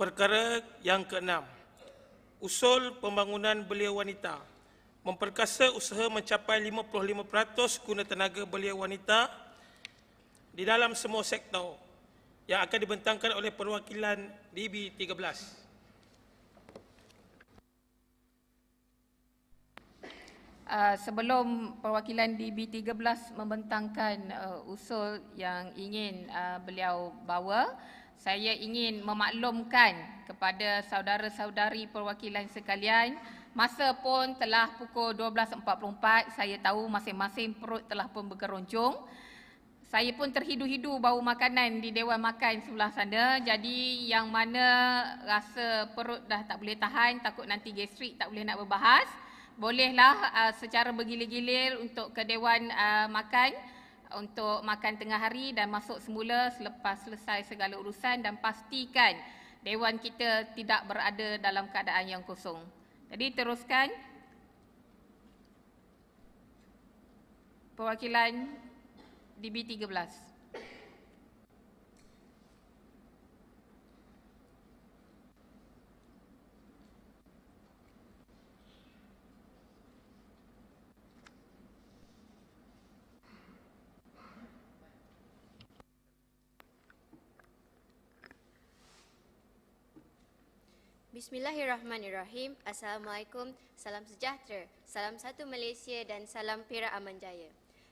Perkara yang keenam, usul pembangunan belia wanita. Memperkasa usaha mencapai 55% guna tenaga belia wanita di dalam semua sektor yang akan dibentangkan oleh perwakilan DB13. Sebelum perwakilan DB13 membentangkan usul yang ingin beliau bawa, saya ingin memaklumkan kepada saudara-saudari perwakilan sekalian, masa pun telah pukul 12.44, saya tahu masing-masing perut telah pun berkeroncong. Saya pun terhidu-hidu bau makanan di Dewan Makan sebelah sana, jadi yang mana rasa perut dah tak boleh tahan, takut nanti gastrik tak boleh nak berbahas, bolehlah secara bergilir-gilir untuk ke Dewan Makan untuk makan tengah hari dan masuk semula selepas selesai segala urusan, dan pastikan Dewan kita tidak berada dalam keadaan yang kosong. Jadi teruskan perwakilan DB13. Bismillahirrahmanirrahim. Assalamualaikum, salam sejahtera, salam satu Malaysia dan salam Perak Aman Jaya.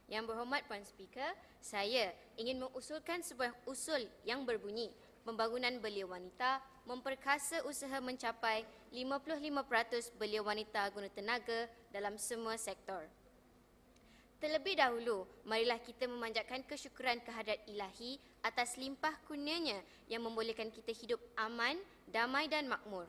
Yang berhormat Puan Speaker, saya ingin mengusulkan sebuah usul yang berbunyi pembangunan belia wanita memperkasa usaha mencapai 55% belia wanita guna tenaga dalam semua sektor. Terlebih dahulu, marilah kita memanjatkan kesyukuran kehadrat Ilahi atas limpah kurnianya yang membolehkan kita hidup aman, damai dan makmur.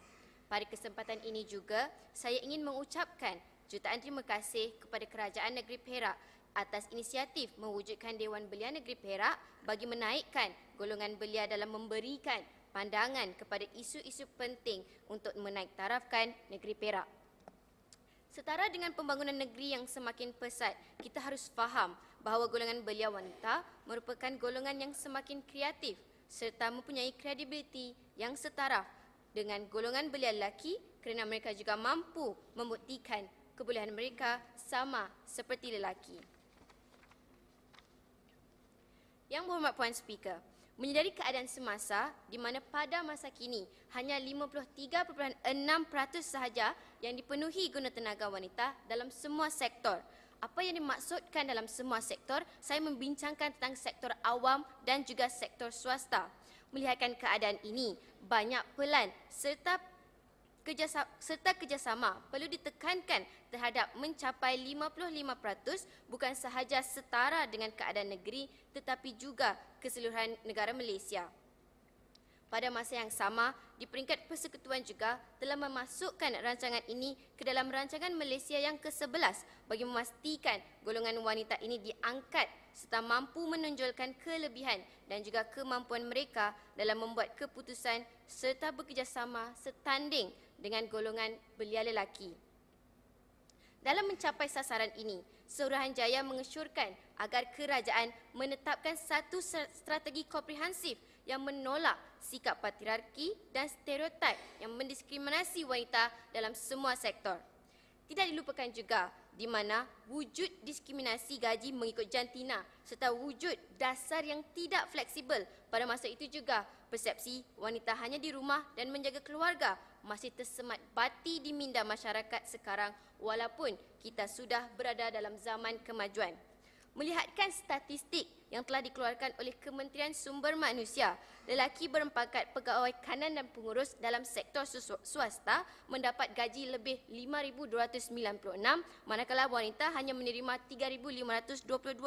Pada kesempatan ini juga, saya ingin mengucapkan jutaan terima kasih kepada Kerajaan Negeri Perak atas inisiatif mewujudkan Dewan Belia Negeri Perak bagi menaikkan golongan belia dalam memberikan pandangan kepada isu-isu penting untuk menaiktarafkan negeri Perak. Setara dengan pembangunan negeri yang semakin pesat, kita harus faham bahawa golongan belia wanita merupakan golongan yang semakin kreatif serta mempunyai kredibiliti yang setara dengan golongan belia lelaki kerana mereka juga mampu membuktikan kebolehan mereka sama seperti lelaki. Yang berhormat Puan Speaker, menyedari keadaan semasa di mana pada masa kini hanya 53.6% sahaja yang dipenuhi guna tenaga wanita dalam semua sektor. Apa yang dimaksudkan dalam semua sektor? Saya membincangkan tentang sektor awam dan juga sektor swasta. Melihatkan keadaan ini, banyak pelan serta kerjasama perlu ditekankan terhadap mencapai 55% bukan sahaja setara dengan keadaan negeri tetapi juga keseluruhan negara Malaysia. Pada masa yang sama, di peringkat persekutuan juga telah memasukkan rancangan ini ke dalam rancangan Malaysia yang ke-11 bagi memastikan golongan wanita ini diangkat serta mampu menonjolkan kelebihan dan juga kemampuan mereka dalam membuat keputusan serta bekerjasama setanding dengan golongan belia lelaki. Dalam mencapai sasaran ini, Suruhanjaya mengesyorkan agar kerajaan menetapkan satu strategi komprehensif yang menolak sikap patriarki dan stereotip yang mendiskriminasi wanita dalam semua sektor. Tidak dilupakan juga di mana wujud diskriminasi gaji mengikut jantina serta wujud dasar yang tidak fleksibel. Pada masa itu juga, persepsi wanita hanya di rumah dan menjaga keluarga masih tersemat bati di minda masyarakat sekarang walaupun kita sudah berada dalam zaman kemajuan. Melihatkan statistik yang telah dikeluarkan oleh Kementerian Sumber Manusia, lelaki berpangkat pegawai kanan dan pengurus dalam sektor swasta mendapat gaji lebih RM5,296, manakala wanita hanya menerima RM3,522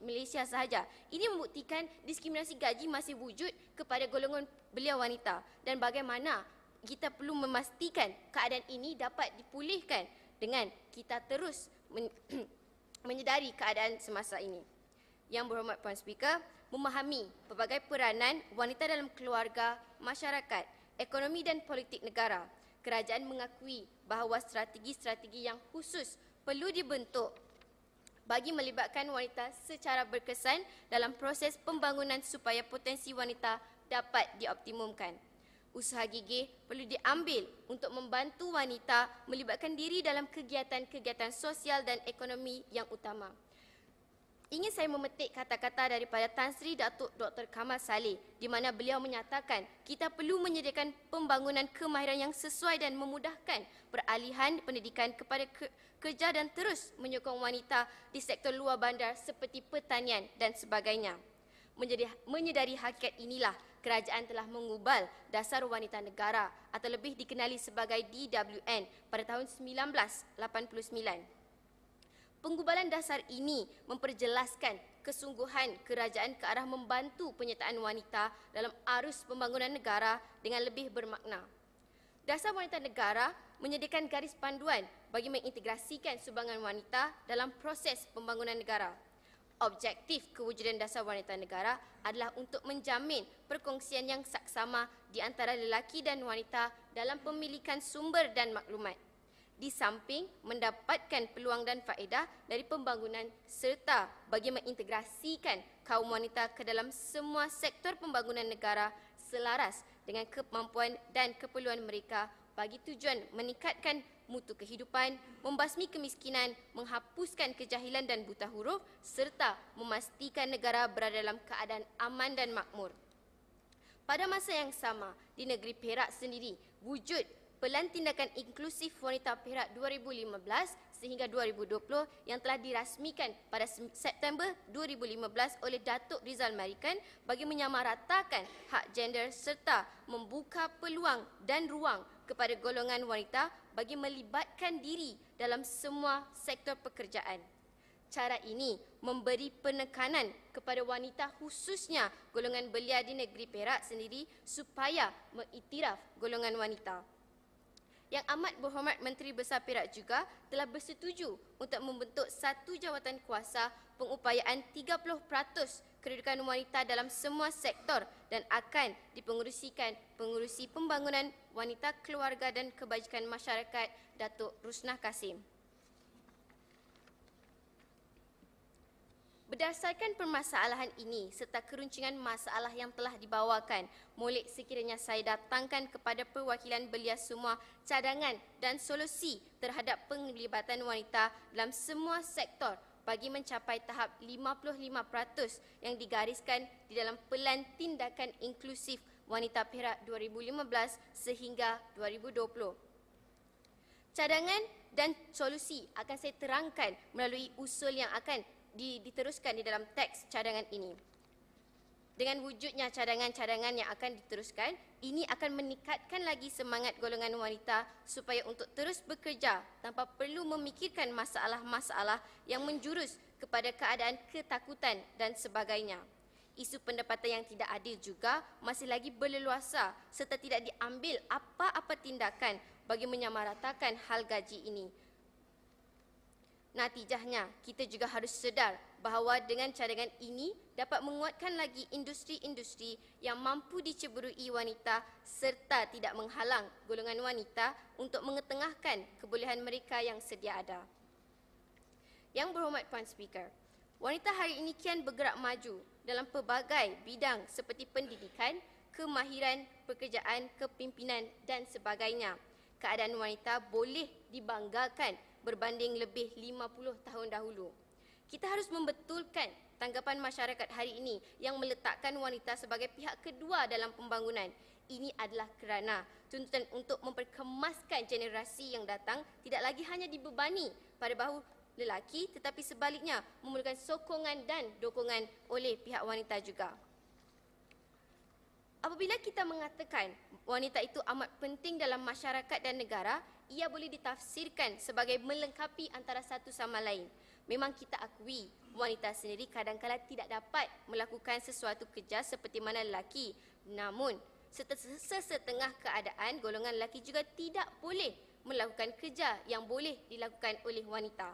Malaysia sahaja. Ini membuktikan diskriminasi gaji masih wujud kepada golongan belia wanita dan bagaimana kita perlu memastikan keadaan ini dapat dipulihkan dengan kita terus menyedari keadaan semasa ini. Yang berhormat Puan Speaker, memahami pelbagai peranan wanita dalam keluarga, masyarakat, ekonomi dan politik negara, kerajaan mengakui bahawa strategi-strategi yang khusus perlu dibentuk bagi melibatkan wanita secara berkesan dalam proses pembangunan supaya potensi wanita dapat dioptimumkan. Usaha gigih perlu diambil untuk membantu wanita melibatkan diri dalam kegiatan-kegiatan sosial dan ekonomi yang utama. Ingin saya memetik kata-kata daripada Tan Sri Datuk Dr. Kamal Saleh di mana beliau menyatakan kita perlu menyediakan pembangunan kemahiran yang sesuai dan memudahkan peralihan pendidikan kepada kerja dan terus menyokong wanita di sektor luar bandar seperti pertanian dan sebagainya. Menyedari hakikat inilah kerajaan telah mengubal Dasar Wanita Negara atau lebih dikenali sebagai DWN pada tahun 1989. Penggubalan dasar ini memperjelaskan kesungguhan kerajaan ke arah membantu penyertaan wanita dalam arus pembangunan negara dengan lebih bermakna. Dasar Wanita Negara menyediakan garis panduan bagi mengintegrasikan sumbangan wanita dalam proses pembangunan negara. Objektif kewujudan Dasar Wanita Negara adalah untuk menjamin perkongsian yang saksama di antara lelaki dan wanita dalam pemilikan sumber dan maklumat. Di samping mendapatkan peluang dan faedah dari pembangunan serta bagi mengintegrasikan kaum wanita ke dalam semua sektor pembangunan negara selaras dengan kemampuan dan keperluan mereka bagi tujuan meningkatkan mutu kehidupan, membasmi kemiskinan, menghapuskan kejahilan dan buta huruf serta memastikan negara berada dalam keadaan aman dan makmur. Pada masa yang sama, di negeri Perak sendiri, wujud Pelan Tindakan Inklusif Wanita Perak 2015 sehingga 2020 yang telah dirasmikan pada September 2015 oleh Datuk Rizal Marikan bagi menyamaratakan hak gender serta membuka peluang dan ruang kepada golongan wanita bagi melibatkan diri dalam semua sektor pekerjaan. Cara ini memberi penekanan kepada wanita khususnya golongan belia di negeri Perak sendiri supaya mengiktiraf golongan wanita. Yang amat berhormat Menteri Besar Perak juga telah bersetuju untuk membentuk satu jawatan kuasa pengupayaan 30% kedudukan wanita dalam semua sektor dan akan dipengerusikan Pengerusi Pembangunan Wanita, Keluarga dan Kebajikan Masyarakat Datuk Rusnah Kasim. Berdasarkan permasalahan ini serta keruncingan masalah yang telah dibawakan, molek sekiranya saya datangkan kepada perwakilan belia semua cadangan dan solusi terhadap penglibatan wanita dalam semua sektor bagi mencapai tahap 55% yang digariskan di dalam Pelan Tindakan Inklusif Wanita Perak 2015 sehingga 2020. Cadangan dan solusi akan saya terangkan melalui usul yang akan diteruskan di dalam teks cadangan ini. Dengan wujudnya cadangan-cadangan yang akan diteruskan, ini akan meningkatkan lagi semangat golongan wanita supaya untuk terus bekerja tanpa perlu memikirkan masalah-masalah yang menjurus kepada keadaan ketakutan dan sebagainya. Isu pendapatan yang tidak adil juga masih lagi berleluasa serta tidak diambil apa-apa tindakan bagi menyamaratakan hal gaji ini. Natijahnya, kita juga harus sedar bahawa dengan cadangan ini dapat menguatkan lagi industri-industri yang mampu diceburui wanita serta tidak menghalang golongan wanita untuk mengetengahkan kebolehan mereka yang sedia ada. Yang berhormat Puan Speaker, wanita hari ini kian bergerak maju dalam pelbagai bidang seperti pendidikan, kemahiran, pekerjaan, kepimpinan dan sebagainya. Keadaan wanita boleh dibanggakan berbanding lebih 50 tahun dahulu. Kita harus membetulkan tanggapan masyarakat hari ini yang meletakkan wanita sebagai pihak kedua dalam pembangunan. Ini adalah kerana tuntutan untuk memperkemaskan generasi yang datang tidak lagi hanya dibebani pada bahu lelaki tetapi sebaliknya memerlukan sokongan dan dukungan oleh pihak wanita juga. Apabila kita mengatakan wanita itu amat penting dalam masyarakat dan negara, ia boleh ditafsirkan sebagai melengkapi antara satu sama lain. Memang kita akui wanita sendiri kadang-kadang tidak dapat melakukan sesuatu kerja seperti mana lelaki. Namun, sesetengah keadaan golongan lelaki juga tidak boleh melakukan kerja yang boleh dilakukan oleh wanita.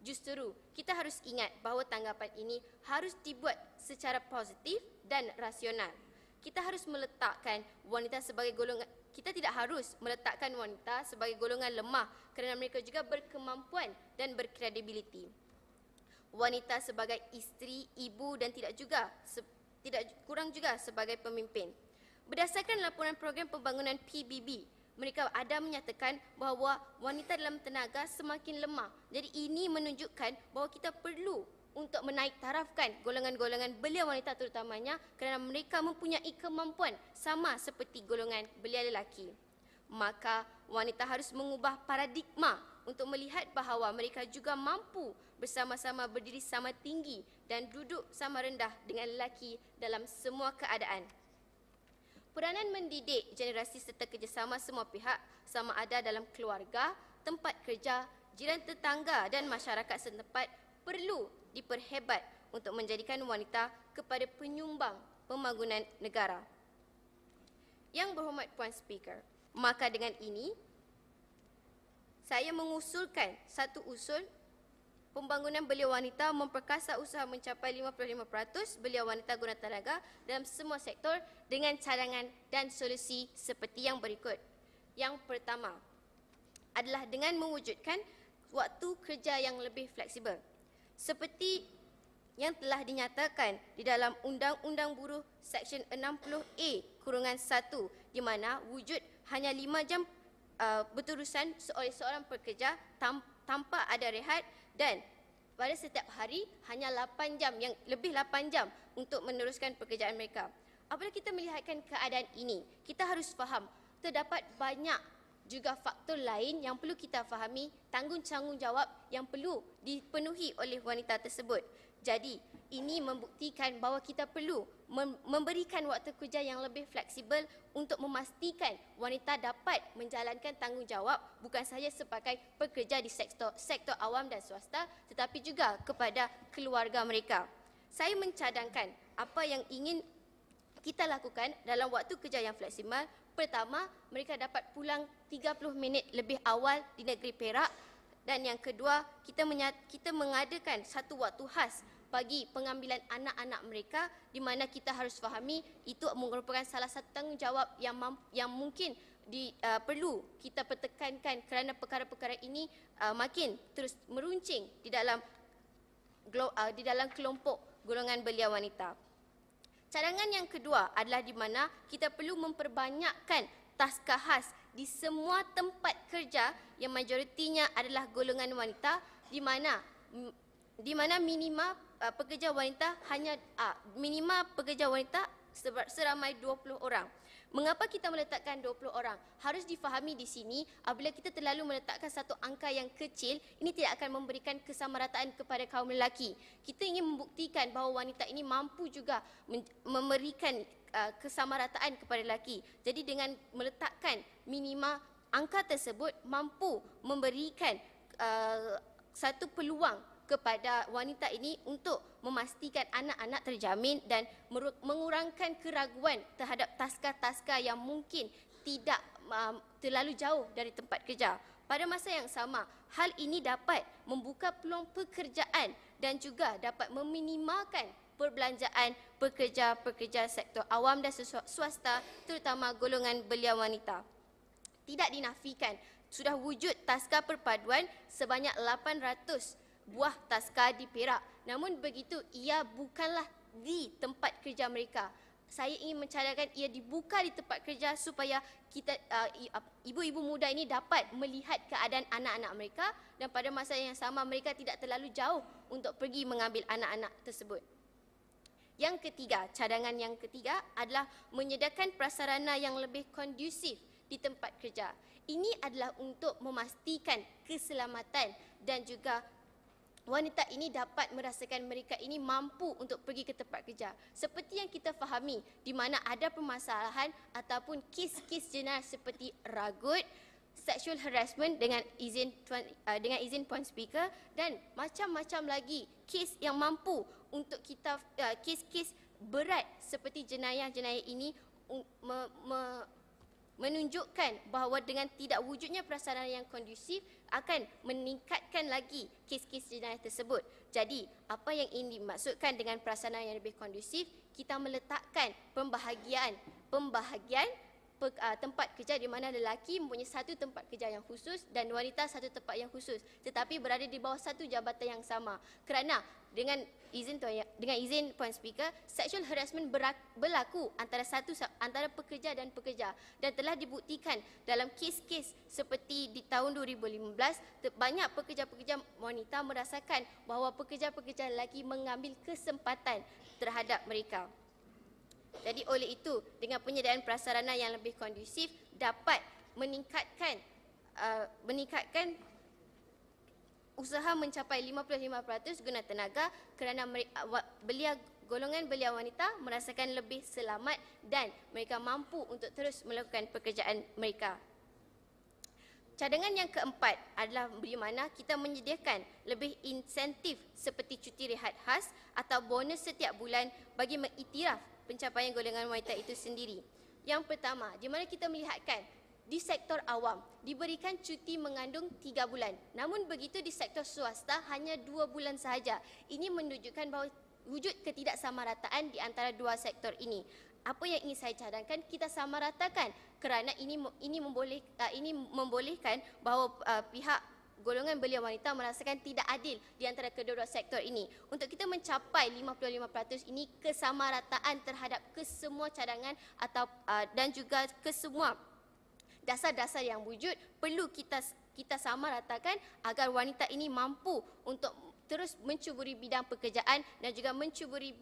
Justru, kita harus ingat bahawa tanggapan ini harus dibuat secara positif dan rasional. Kita harus meletakkan wanita sebagai golongan, kita tidak harus meletakkan wanita sebagai golongan lemah kerana mereka juga berkemampuan dan berkredibiliti. Wanita sebagai isteri, ibu dan tidak kurang juga sebagai pemimpin. Berdasarkan laporan program pembangunan PBB, mereka ada menyatakan bahawa wanita dalam tenaga semakin lemah. Jadi ini menunjukkan bahawa kita perlu untuk menaik tarafkan golongan-golongan belia wanita terutamanya kerana mereka mempunyai kemampuan sama seperti golongan belia lelaki. Maka wanita harus mengubah paradigma untuk melihat bahawa mereka juga mampu bersama-sama berdiri sama tinggi dan duduk sama rendah dengan lelaki dalam semua keadaan. Peranan mendidik generasi serta kerjasama semua pihak sama ada dalam keluarga, tempat kerja, jiran tetangga dan masyarakat setempat perlu diperhebat untuk menjadikan wanita kepada penyumbang pembangunan negara. Yang berhormat Puan Speaker, maka dengan ini saya mengusulkan satu usul pembangunan belia wanita memperkasa usaha mencapai 55% belia wanita guna tenaga dalam semua sektor dengan cadangan dan solusi seperti yang berikut. Yang pertama adalah dengan mewujudkan waktu kerja yang lebih fleksibel. Seperti yang telah dinyatakan di dalam Undang-Undang Buruh Seksyen 60A-1 di mana wujud hanya 5 jam berterusan oleh seorang pekerja tanpa ada rehat dan pada setiap hari hanya 8 jam, yang lebih 8 jam untuk meneruskan pekerjaan mereka. Apabila kita melihatkan keadaan ini, kita harus faham terdapat banyak juga faktor lain yang perlu kita fahami, tanggungjawab yang perlu dipenuhi oleh wanita tersebut. Jadi, ini membuktikan bahawa kita perlu memberikan waktu kerja yang lebih fleksibel untuk memastikan wanita dapat menjalankan tanggungjawab bukan sahaja sebagai pekerja di sektor awam dan swasta tetapi juga kepada keluarga mereka. Saya mencadangkan apa yang ingin kita lakukan dalam waktu kerja yang fleksibel. Pertama, mereka dapat pulang 30 minit lebih awal di negeri Perak dan yang kedua, kita mengadakan satu waktu khas bagi pengambilan anak-anak mereka di mana kita harus fahami itu merupakan salah satu tanggungjawab yang mungkin perlu kita pertekankan kerana perkara-perkara ini makin terus meruncing di dalam kelompok golongan belia wanita. Cadangan yang kedua adalah di mana kita perlu memperbanyakkan taska khas di semua tempat kerja yang majoritinya adalah golongan wanita di mana minima pekerja wanita seramai 20 orang. Mengapa kita meletakkan 20 orang? Harus difahami di sini, apabila kita terlalu meletakkan satu angka yang kecil, ini tidak akan memberikan kesamarataan kepada kaum lelaki. Kita ingin membuktikan bahawa wanita ini mampu juga memberikan kesamarataan kepada lelaki. Jadi dengan meletakkan minima angka tersebut mampu memberikan satu peluang kepada wanita ini untuk memastikan anak-anak terjamin dan mengurangkan keraguan terhadap taska-taska yang mungkin tidak terlalu jauh dari tempat kerja. Pada masa yang sama, hal ini dapat membuka peluang pekerjaan dan juga dapat meminimalkan perbelanjaan pekerja-pekerja sektor awam dan swasta terutama golongan belia wanita. Tidak dinafikan, sudah wujud taska perpaduan sebanyak 800 buah taska di Perak. Namun begitu, ia bukanlah di tempat kerja mereka. Saya ingin mencadangkan ia dibuka di tempat kerja supaya kita ibu-ibu muda ini dapat melihat keadaan anak-anak mereka dan pada masa yang sama mereka tidak terlalu jauh untuk pergi mengambil anak-anak tersebut. Yang ketiga, cadangan yang ketiga adalah menyediakan prasarana yang lebih kondusif di tempat kerja. Ini adalah untuk memastikan keselamatan dan juga wanita ini dapat merasakan mereka ini mampu untuk pergi ke tempat kerja. Seperti yang kita fahami, di mana ada permasalahan ataupun kes-kes jenayah seperti ragut, sexual harassment dengan izin Puan Speaker dan macam-macam lagi kes yang mampu untuk kita kes-kes berat seperti jenayah-jenayah ini menunjukkan bahawa dengan tidak wujudnya prasarana yang kondusif akan meningkatkan lagi kes-kes jenayah tersebut. Jadi, apa yang ingin dimaksudkan dengan prasarana yang lebih kondusif, kita meletakkan pembahagian tempat kerja di mana lelaki mempunyai satu tempat kerja yang khusus dan wanita satu tempat yang khusus tetapi berada di bawah satu jabatan yang sama. Kerana Dengan izin Puan Speaker, sexual harassment berlaku antara pekerja dan pekerja dan telah dibuktikan dalam kes-kes seperti di tahun 2015 banyak pekerja-pekerja wanita merasakan bahawa pekerja-pekerja lelaki mengambil kesempatan terhadap mereka. Jadi oleh itu, dengan penyediaan prasarana yang lebih kondusif dapat meningkatkan usaha mencapai 55% guna tenaga kerana golongan belia wanita merasakan lebih selamat dan mereka mampu untuk terus melakukan pekerjaan mereka. Cadangan yang keempat adalah di mana kita menyediakan lebih insentif seperti cuti rehat khas atau bonus setiap bulan bagi mengiktiraf pencapaian golongan wanita itu sendiri. Yang pertama, di mana kita melihatkan di sektor awam diberikan cuti mengandung 3 bulan. Namun begitu di sektor swasta hanya 2 bulan sahaja. Ini menunjukkan bahawa wujud ketidaksamarataan di antara dua sektor ini. Apa yang ingin saya cadangkan, kita samaratakan kerana ini membolehkan bahawa pihak golongan belia wanita merasakan tidak adil di antara kedua-dua sektor ini. Untuk kita mencapai 55% ini, kesamarataan terhadap kesemua cadangan dan juga kesemua dasar-dasar yang wujud perlu kita samaratakan agar wanita ini mampu untuk terus mencuburi bidang pekerjaan dan juga mencuburi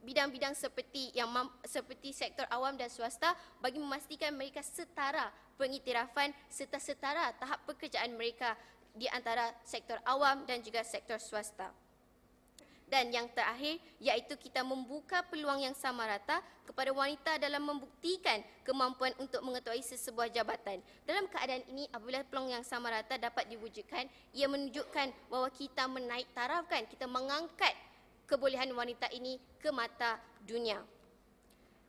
bidang-bidang seperti sektor awam dan swasta bagi memastikan mereka setara pengiktirafan serta setara tahap pekerjaan mereka di antara sektor awam dan juga sektor swasta. Dan yang terakhir, iaitu kita membuka peluang yang sama rata kepada wanita dalam membuktikan kemampuan untuk mengetuai sesebuah jabatan. Dalam keadaan ini, apabila peluang yang sama rata dapat diwujudkan, ia menunjukkan bahawa kita menaik tarafkan, kita mengangkat kebolehan wanita ini ke mata dunia.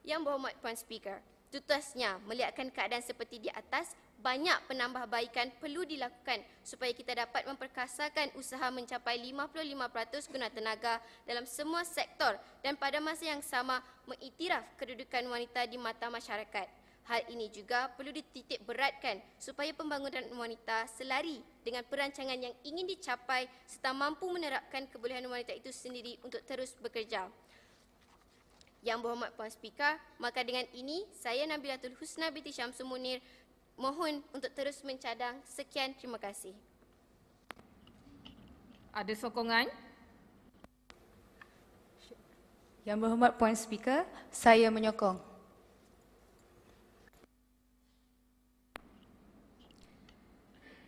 Yang berhormat Puan Speaker, tutasnya melihatkan keadaan seperti di atas, banyak penambahbaikan perlu dilakukan supaya kita dapat memperkasakan usaha mencapai 55% guna tenaga dalam semua sektor dan pada masa yang sama mengiktiraf kedudukan wanita di mata masyarakat. Hal ini juga perlu dititik beratkan supaya pembangunan wanita selari dengan perancangan yang ingin dicapai serta mampu menerapkan kebolehan wanita itu sendiri untuk terus bekerja. Yang berhormat Puan Speaker, maka dengan ini saya Nabilatul Husna binti Syamsul Munir mohon untuk terus mencadang. Sekian, terima kasih. Ada sokongan? Yang berhormat Puan Speaker, saya menyokong.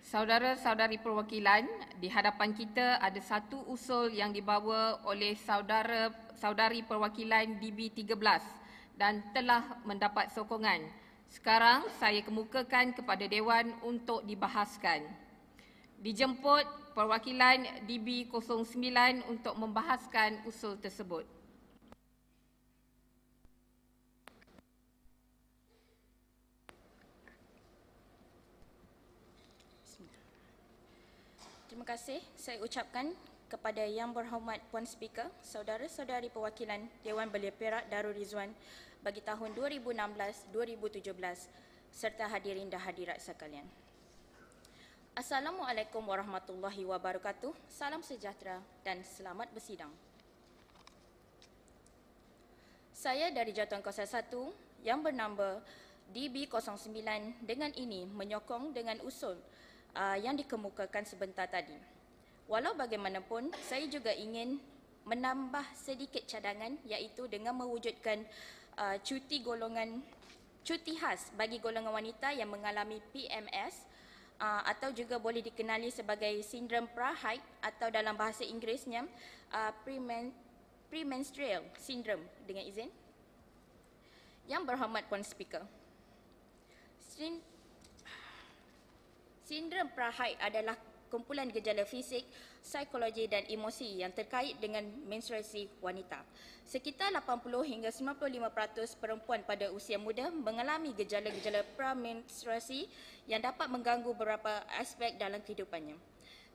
Saudara-saudari perwakilan, di hadapan kita ada satu usul yang dibawa oleh saudara-saudari perwakilan DB13 dan telah mendapat sokongan. Sekarang saya kemukakan kepada Dewan untuk dibahaskan. Dijemput perwakilan DB09 untuk membahaskan usul tersebut. Terima kasih saya ucapkan kepada Yang Berhormat Puan Speaker, saudara-saudari perwakilan Dewan Belia Perak Darul Rizwan bagi tahun 2016-2017 serta hadirin dan hadirat sekalian. Assalamualaikum warahmatullahi wabarakatuh. Salam sejahtera dan selamat bersidang. Saya dari Jawatankuasa 1 yang bernama DB09 dengan ini menyokong dengan usul yang dikemukakan sebentar tadi. Walau bagaimanapun, saya juga ingin menambah sedikit cadangan iaitu dengan mewujudkan cuti khas bagi golongan wanita yang mengalami PMS atau juga boleh dikenali sebagai sindrom pra-haid atau dalam bahasa Inggerisnya premenstrual syndrome. Dengan izin Yang Berhormat Puan Speaker, sindrom pra-haid adalah kumpulan gejala fisik, psikologi dan emosi yang terkait dengan menstruasi wanita. Sekitar 80 hingga 95% perempuan pada usia muda mengalami gejala-gejala pra-menstruasi yang dapat mengganggu beberapa aspek dalam kehidupannya.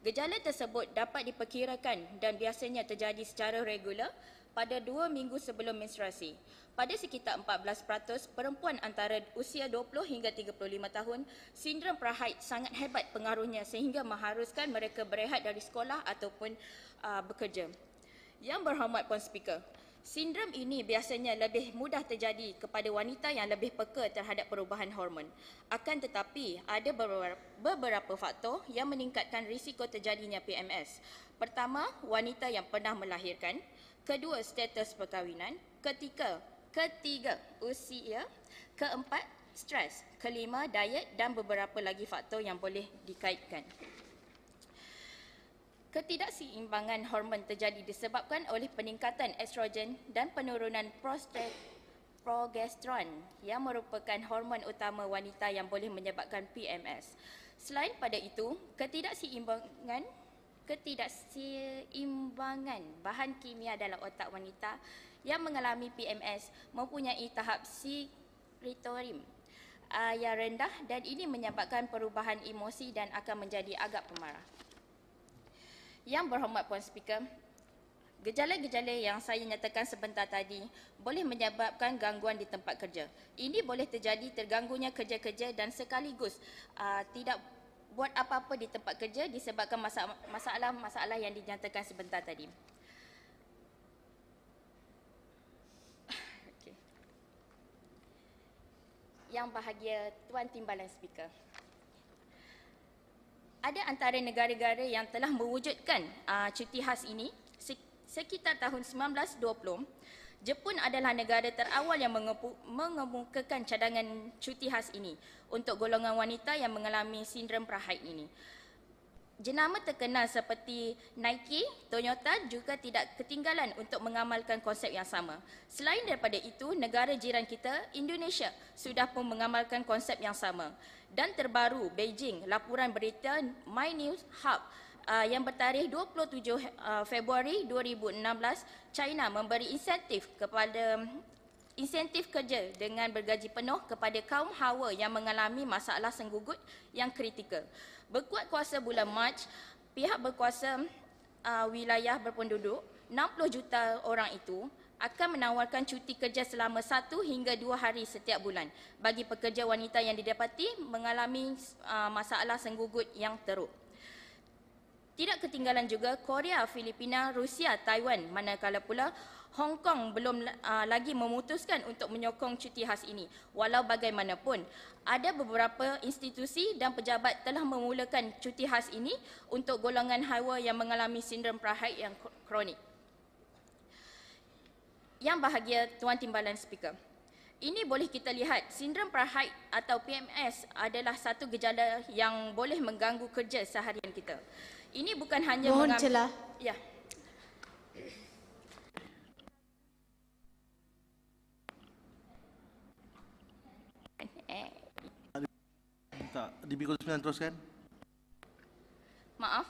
Gejala tersebut dapat diperkirakan dan biasanya terjadi secara regular pada 2 minggu sebelum menstruasi. Pada sekitar 14% perempuan antara usia 20 hingga 35 tahun, sindrom prahaid sangat hebat pengaruhnya sehingga mengharuskan mereka berehat dari sekolah ataupun bekerja. Yang berhormat Puan Speaker, sindrom ini biasanya lebih mudah terjadi kepada wanita yang lebih peka terhadap perubahan hormon. Akan tetapi, ada beberapa faktor yang meningkatkan risiko terjadinya PMS. Pertama, wanita yang pernah melahirkan. Kedua, status perkahwinan. Ketiga, usia. Keempat, stres. Kelima, diet dan beberapa lagi faktor yang boleh dikaitkan. Ketidakseimbangan hormon terjadi disebabkan oleh peningkatan estrogen dan penurunan progesteron yang merupakan hormon utama wanita yang boleh menyebabkan PMS. Selain pada itu, ketidakseimbangan bahan kimia dalam otak wanita yang mengalami PMS mempunyai tahap serotonin yang rendah dan ini menyebabkan perubahan emosi dan akan menjadi agak pemarah. Yang berhormat Puan Speaker, gejala-gejala yang saya nyatakan sebentar tadi boleh menyebabkan gangguan di tempat kerja. Ini boleh terjadi terganggunya kerja-kerja dan sekaligus tidak buat apa-apa di tempat kerja disebabkan masalah-masalah yang dinyatakan sebentar tadi. Okay. Yang bahagia Tuan Timbalan Speaker, ada antara negara-negara yang telah mewujudkan cuti khas ini sekitar tahun 1920. Jepun adalah negara terawal yang mengemukakan cadangan cuti khas ini untuk golongan wanita yang mengalami sindrom prahaid ini. Jenama terkenal seperti Nike, Toyota juga tidak ketinggalan untuk mengamalkan konsep yang sama. Selain daripada itu, negara jiran kita, Indonesia, sudah pun mengamalkan konsep yang sama. Dan terbaru, Beijing, laporan berita My News Hub yang bertarikh 27 Februari 2016, China memberi insentif kerja dengan bergaji penuh kepada kaum hawa yang mengalami masalah senggugut yang kritikal. Berkuat kuasa bulan Mac, pihak berkuasa wilayah berpenduduk 60 juta orang itu akan menawarkan cuti kerja selama 1 hingga 2 hari setiap bulan bagi pekerja wanita yang didapati mengalami masalah senggugut yang teruk. Tidak ketinggalan juga Korea, Filipina, Rusia, Taiwan, manakala pula Hong Kong belum lagi memutuskan untuk menyokong cuti khas ini. Walau bagaimanapun, ada beberapa institusi dan pejabat telah memulakan cuti khas ini untuk golongan hawa yang mengalami sindrom prahaid yang kronik. Yang bahagia Tuan Timbalan Speaker, ini boleh kita lihat sindrom prahaid atau PMS adalah satu gejala yang boleh mengganggu kerja seharian kita. Ini bukan hanya mohon celah. Ya. Tak, DB09 teruskan. Maaf.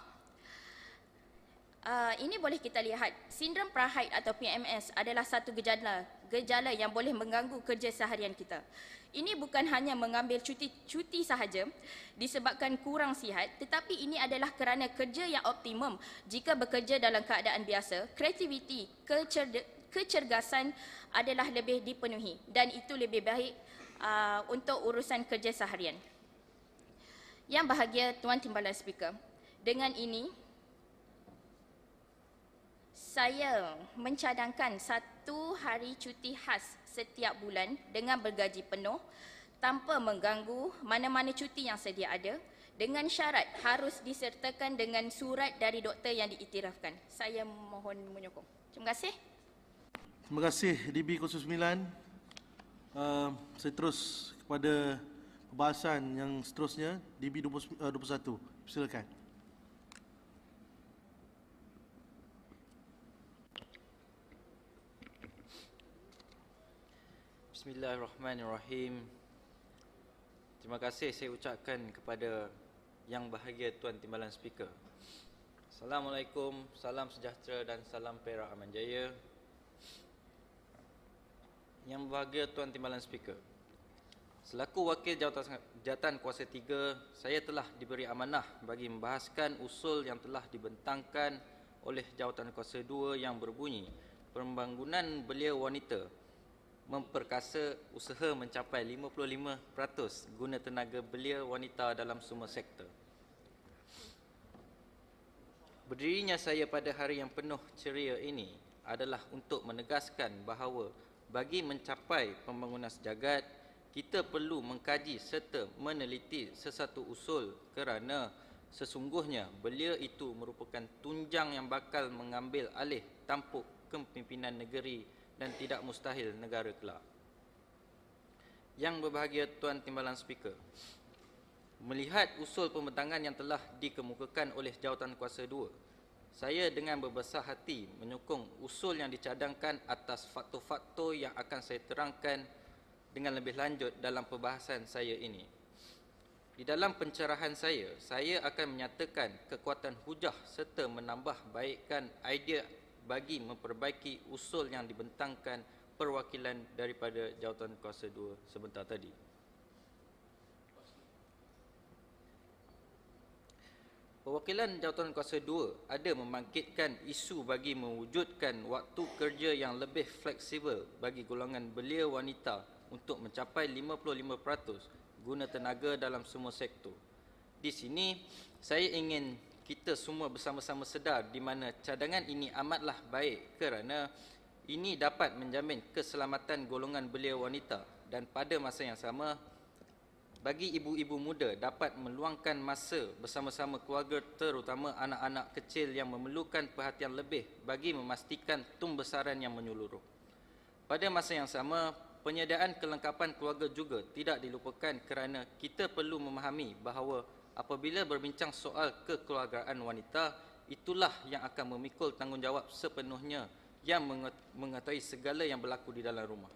Ini boleh kita lihat sindrom prahaid atau PMS adalah satu gejala yang boleh mengganggu kerja seharian kita. Ini bukan hanya mengambil cuti sahaja disebabkan kurang sihat, tetapi ini adalah kerana kerja yang optimum. Jika bekerja dalam keadaan biasa, kreativiti, kecergasan adalah lebih dipenuhi dan itu lebih baik untuk urusan kerja seharian. Yang bahagia Tuan Timbalan Speaker, dengan ini saya mencadangkan 1 hari cuti khas setiap bulan dengan bergaji penuh tanpa mengganggu mana-mana cuti yang sedia ada dengan syarat harus disertakan dengan surat dari doktor yang diiktirafkan. Saya mohon menyokong. Terima kasih. Terima kasih DB09. Saya terus kepada pembahasan yang seterusnya DB21. Silakan. Bismillahirrahmanirrahim. Terima kasih saya ucapkan kepada Yang Bahagia Tuan Timbalan Speaker. Assalamualaikum, salam sejahtera dan salam Perak Aman Jaya. Yang Bahagia Tuan Timbalan Speaker, selaku Wakil Jawatan Kuasa 3, saya telah diberi amanah bagi membahaskan usul yang telah dibentangkan oleh Jawatan Kuasa 2 yang berbunyi pembangunan belia wanita memperkasa usaha mencapai 55% guna tenaga belia wanita dalam semua sektor. Berdirinya saya pada hari yang penuh ceria ini adalah untuk menegaskan bahawa bagi mencapai pembangunan sejagat, kita perlu mengkaji serta meneliti sesuatu usul kerana sesungguhnya belia itu merupakan tunjang yang bakal mengambil alih tampuk kepimpinan negeri dan tidak mustahil negara kelak. Yang berbahagia Tuan Timbalan Speaker, melihat usul pembentangan yang telah dikemukakan oleh Jawatan Kuasa 2, saya dengan berbesar hati menyokong usul yang dicadangkan atas faktor-faktor yang akan saya terangkan dengan lebih lanjut dalam perbahasan saya ini. Di dalam pencerahan saya akan menyatakan kekuatan hujah serta menambah baikkan idea bagi memperbaiki usul yang dibentangkan perwakilan daripada Jawatan Kuasa 2 sebentar tadi. Perwakilan Jawatan Kuasa 2 ada membangkitkan isu bagi mewujudkan waktu kerja yang lebih fleksibel bagi golongan belia wanita untuk mencapai 55% guna tenaga dalam semua sektor. Di sini saya ingin kita semua bersama-sama sedar di mana cadangan ini amatlah baik kerana ini dapat menjamin keselamatan golongan belia wanita dan pada masa yang sama bagi ibu-ibu muda dapat meluangkan masa bersama-sama keluarga terutama anak-anak kecil yang memerlukan perhatian lebih bagi memastikan tumbesaran yang menyeluruh. Pada masa yang sama, penyediaan kelengkapan keluarga juga tidak dilupakan kerana kita perlu memahami bahawa apabila berbincang soal kekeluargaan wanita, itulah yang akan memikul tanggungjawab sepenuhnya yang mengetahui segala yang berlaku di dalam rumah.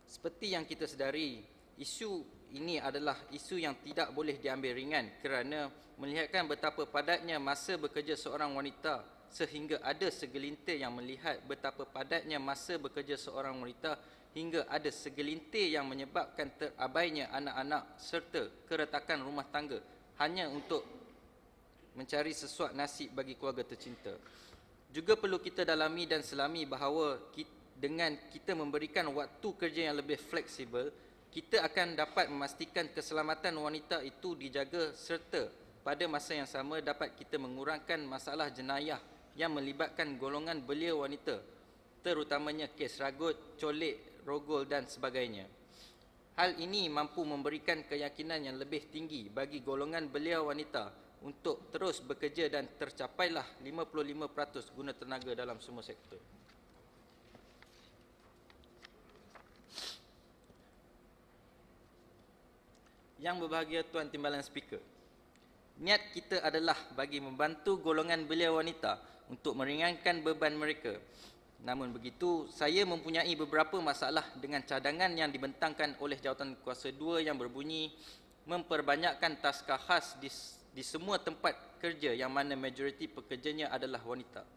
Seperti yang kita sedari, isu ini adalah isu yang tidak boleh diambil ringan kerana melihatkan betapa padatnya masa bekerja seorang wanita sehingga ada segelintir yang melihat betapa padatnya masa bekerja seorang wanita hingga ada segelintir yang menyebabkan terabainya anak-anak serta keretakan rumah tangga hanya untuk mencari sesuap nasib bagi keluarga tercinta. Juga perlu kita dalami dan selami bahawa dengan kita memberikan waktu kerja yang lebih fleksibel, kita akan dapat memastikan keselamatan wanita itu dijaga serta pada masa yang sama dapat kita mengurangkan masalah jenayah yang melibatkan golongan belia wanita, terutamanya kes ragut, colik, rogol dan sebagainya. Hal ini mampu memberikan keyakinan yang lebih tinggi bagi golongan belia wanita untuk terus bekerja dan tercapailah 55% guna tenaga dalam semua sektor. Yang berbahagia Tuan Timbalan Speaker, niat kita adalah bagi membantu golongan belia wanita untuk meringankan beban mereka. Namun begitu, saya mempunyai beberapa masalah dengan cadangan yang dibentangkan oleh Jawatan Kuasa 2 yang berbunyi memperbanyakkan taska khas di semua tempat kerja yang mana majoriti pekerjanya adalah wanita.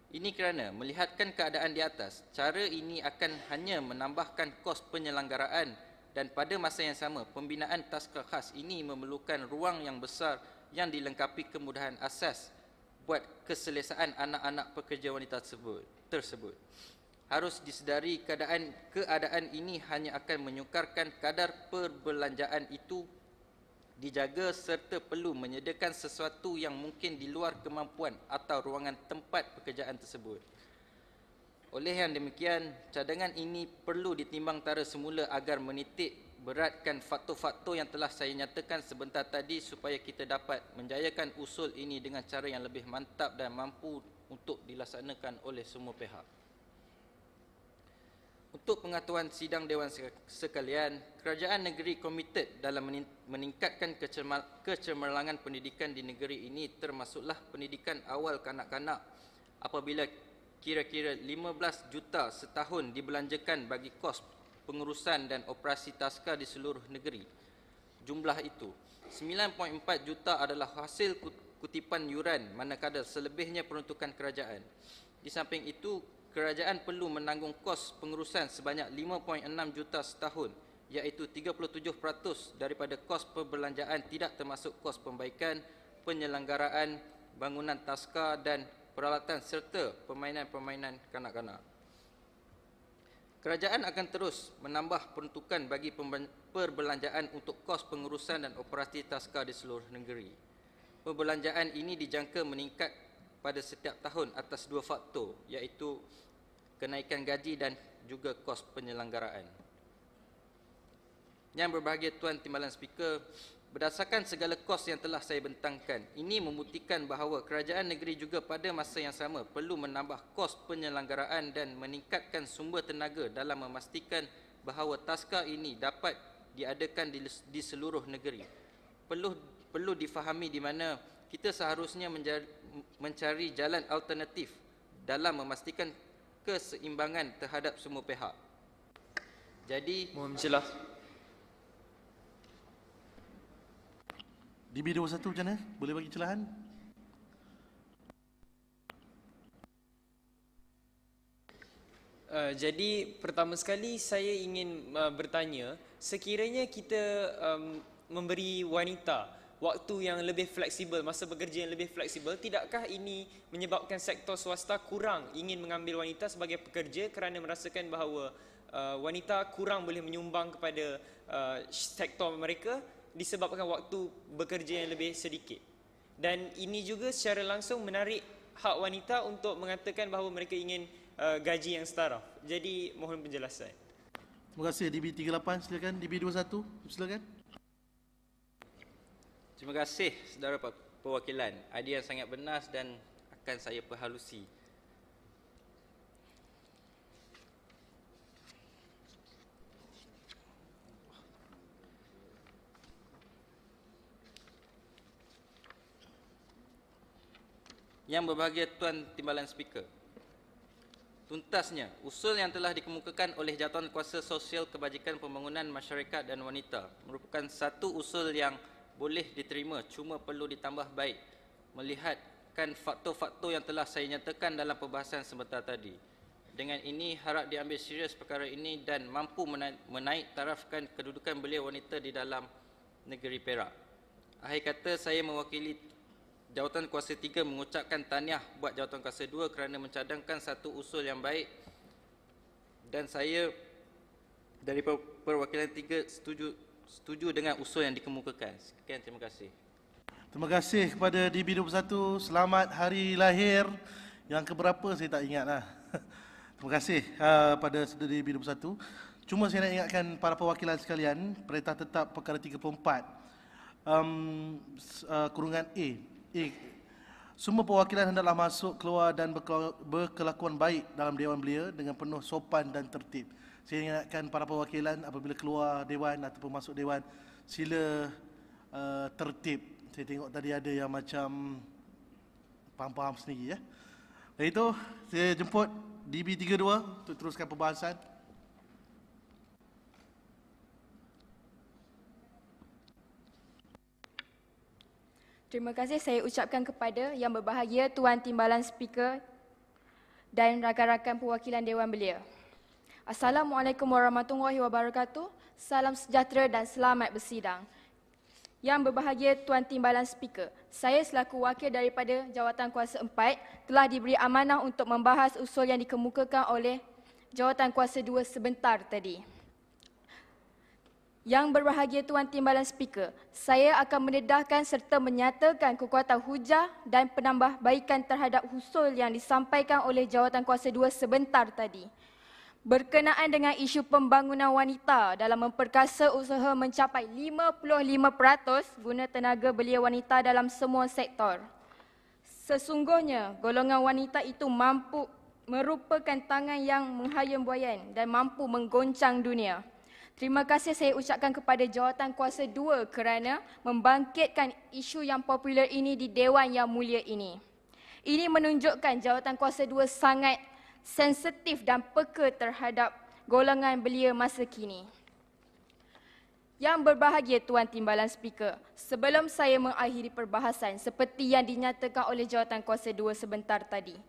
Ini kerana melihatkan keadaan di atas, cara ini akan hanya menambahkan kos penyelenggaraan dan pada masa yang sama, pembinaan taska khas ini memerlukan ruang yang besar yang dilengkapi kemudahan asas buat keselesaan anak-anak pekerja wanita tersebut. Harus disedari keadaan ini hanya akan menyukarkan kadar perbelanjaan itu dijaga serta perlu menyediakan sesuatu yang mungkin di luar kemampuan atau ruangan tempat pekerjaan tersebut. Oleh yang demikian, cadangan ini perlu ditimbang tara semula agar menitik beratkan faktor-faktor yang telah saya nyatakan sebentar tadi supaya kita dapat menjayakan usul ini dengan cara yang lebih mantap dan mampu untuk dilaksanakan oleh semua pihak. Untuk pengetahuan sidang Dewan sekalian, kerajaan negeri komited dalam meningkatkan kecemerlangan pendidikan di negeri ini termasuklah pendidikan awal kanak-kanak apabila kira-kira 15 juta setahun dibelanjakan bagi kos pengurusan dan operasi taska di seluruh negeri. Jumlah itu, 9.4 juta adalah hasil kutipan yuran manakala selebihnya peruntukan kerajaan. Di samping itu, kerajaan perlu menanggung kos pengurusan sebanyak 5.6 juta setahun, iaitu 37% daripada kos perbelanjaan tidak termasuk kos pembaikan, penyelenggaraan, bangunan taska dan peralatan serta permainan-permainan kanak-kanak. Kerajaan akan terus menambah peruntukan bagi perbelanjaan untuk kos pengurusan dan operasi taska di seluruh negeri. Perbelanjaan ini dijangka meningkat pada setiap tahun atas dua faktor, iaitu kenaikan gaji dan juga kos penyelenggaraan. Yang berbahagia Tuan Timbalan Speaker, berdasarkan segala kos yang telah saya bentangkan, ini membuktikan bahawa kerajaan negeri juga pada masa yang sama perlu menambah kos penyelenggaraan dan meningkatkan sumber tenaga dalam memastikan bahawa taska ini dapat diadakan di seluruh negeri. Perlu difahami di mana kita seharusnya mencari jalan alternatif dalam memastikan keseimbangan terhadap semua pihak. Jadi, Mohon jelas. DB21 macam mana? Boleh bagi celahan? Jadi pertama sekali saya ingin bertanya, sekiranya kita memberi wanita waktu yang lebih fleksibel, masa bekerja yang lebih fleksibel, tidakkah ini menyebabkan sektor swasta kurang ingin mengambil wanita sebagai pekerja kerana merasakan bahawa wanita kurang boleh menyumbang kepada sektor mereka disebabkan waktu bekerja yang lebih sedikit. Dan ini juga secara langsung menarik hak wanita untuk mengatakan bahawa mereka ingin gaji yang setara. Jadi mohon penjelasan. Terima kasih. DB38 silakan. DB21 silakan. terima kasih saudara perwakilan. Idea yang sangat benar dan akan saya perhalusi. Yang berbahagia Tuan Timbalan Speaker, tuntasnya, usul yang telah dikemukakan oleh Jawatankuasa Sosial Kebajikan Pembangunan Masyarakat dan Wanita merupakan satu usul yang boleh diterima, cuma perlu ditambah baik melihatkan faktor-faktor yang telah saya nyatakan dalam perbahasan sebentar tadi. Dengan ini harap diambil serius perkara ini dan mampu menaik tarafkan kedudukan belia wanita di dalam negeri Perak. Akhir kata, saya mewakili Jawatankuasa 3 mengucapkan tahniah buat Jawatankuasa 2 kerana mencadangkan satu usul yang baik, dan saya dari perwakilan 3 setuju dengan usul yang dikemukakan. Sekian, terima kasih. Terima kasih kepada DB21. Selamat hari lahir. Yang keberapa saya tak ingat lah. Terima kasih pada saudara DB21. Cuma saya nak ingatkan para perwakilan sekalian, Perintah Tetap Perkara 34 kurungan A. Semua perwakilan hendaklah masuk, keluar dan berkelakuan baik dalam Dewan Belia dengan penuh sopan dan tertib. Saya ingatkan para perwakilan apabila keluar Dewan ataupun masuk Dewan, sila tertib. Saya tengok tadi ada yang macam faham-faham sendiri ya. Dan itu, saya jemput DB32 untuk teruskan perbahasan. Terima kasih saya ucapkan kepada Yang Berbahagia Tuan Timbalan Speaker dan rakan-rakan perwakilan Dewan Belia. Assalamualaikum warahmatullahi wabarakatuh. Salam sejahtera dan selamat bersidang. Yang Berbahagia Tuan Timbalan Speaker, saya selaku wakil daripada Jawatankuasa 4 telah diberi amanah untuk membahas usul yang dikemukakan oleh Jawatankuasa 2 sebentar tadi. Yang Berbahagia Tuan Timbalan Speaker, saya akan mendedahkan serta menyatakan kekuatan hujah dan penambahbaikan terhadap usul yang disampaikan oleh Jawatankuasa 2 sebentar tadi. Berkenaan dengan isu pembangunan wanita dalam memperkasa usaha mencapai 55% guna tenaga belia wanita dalam semua sektor. Sesungguhnya, golongan wanita itu merupakan tangan yang menghayam-buayan dan mampu menggoncang dunia. Terima kasih saya ucapkan kepada Jawatankuasa 2 kerana membangkitkan isu yang popular ini di Dewan yang mulia ini. Ini menunjukkan Jawatankuasa 2 sangat sensitif dan peka terhadap golongan belia masa kini. Yang Berbahagia Tuan Timbalan Speaker, sebelum saya mengakhiri perbahasan seperti yang dinyatakan oleh Jawatankuasa 2 sebentar tadi,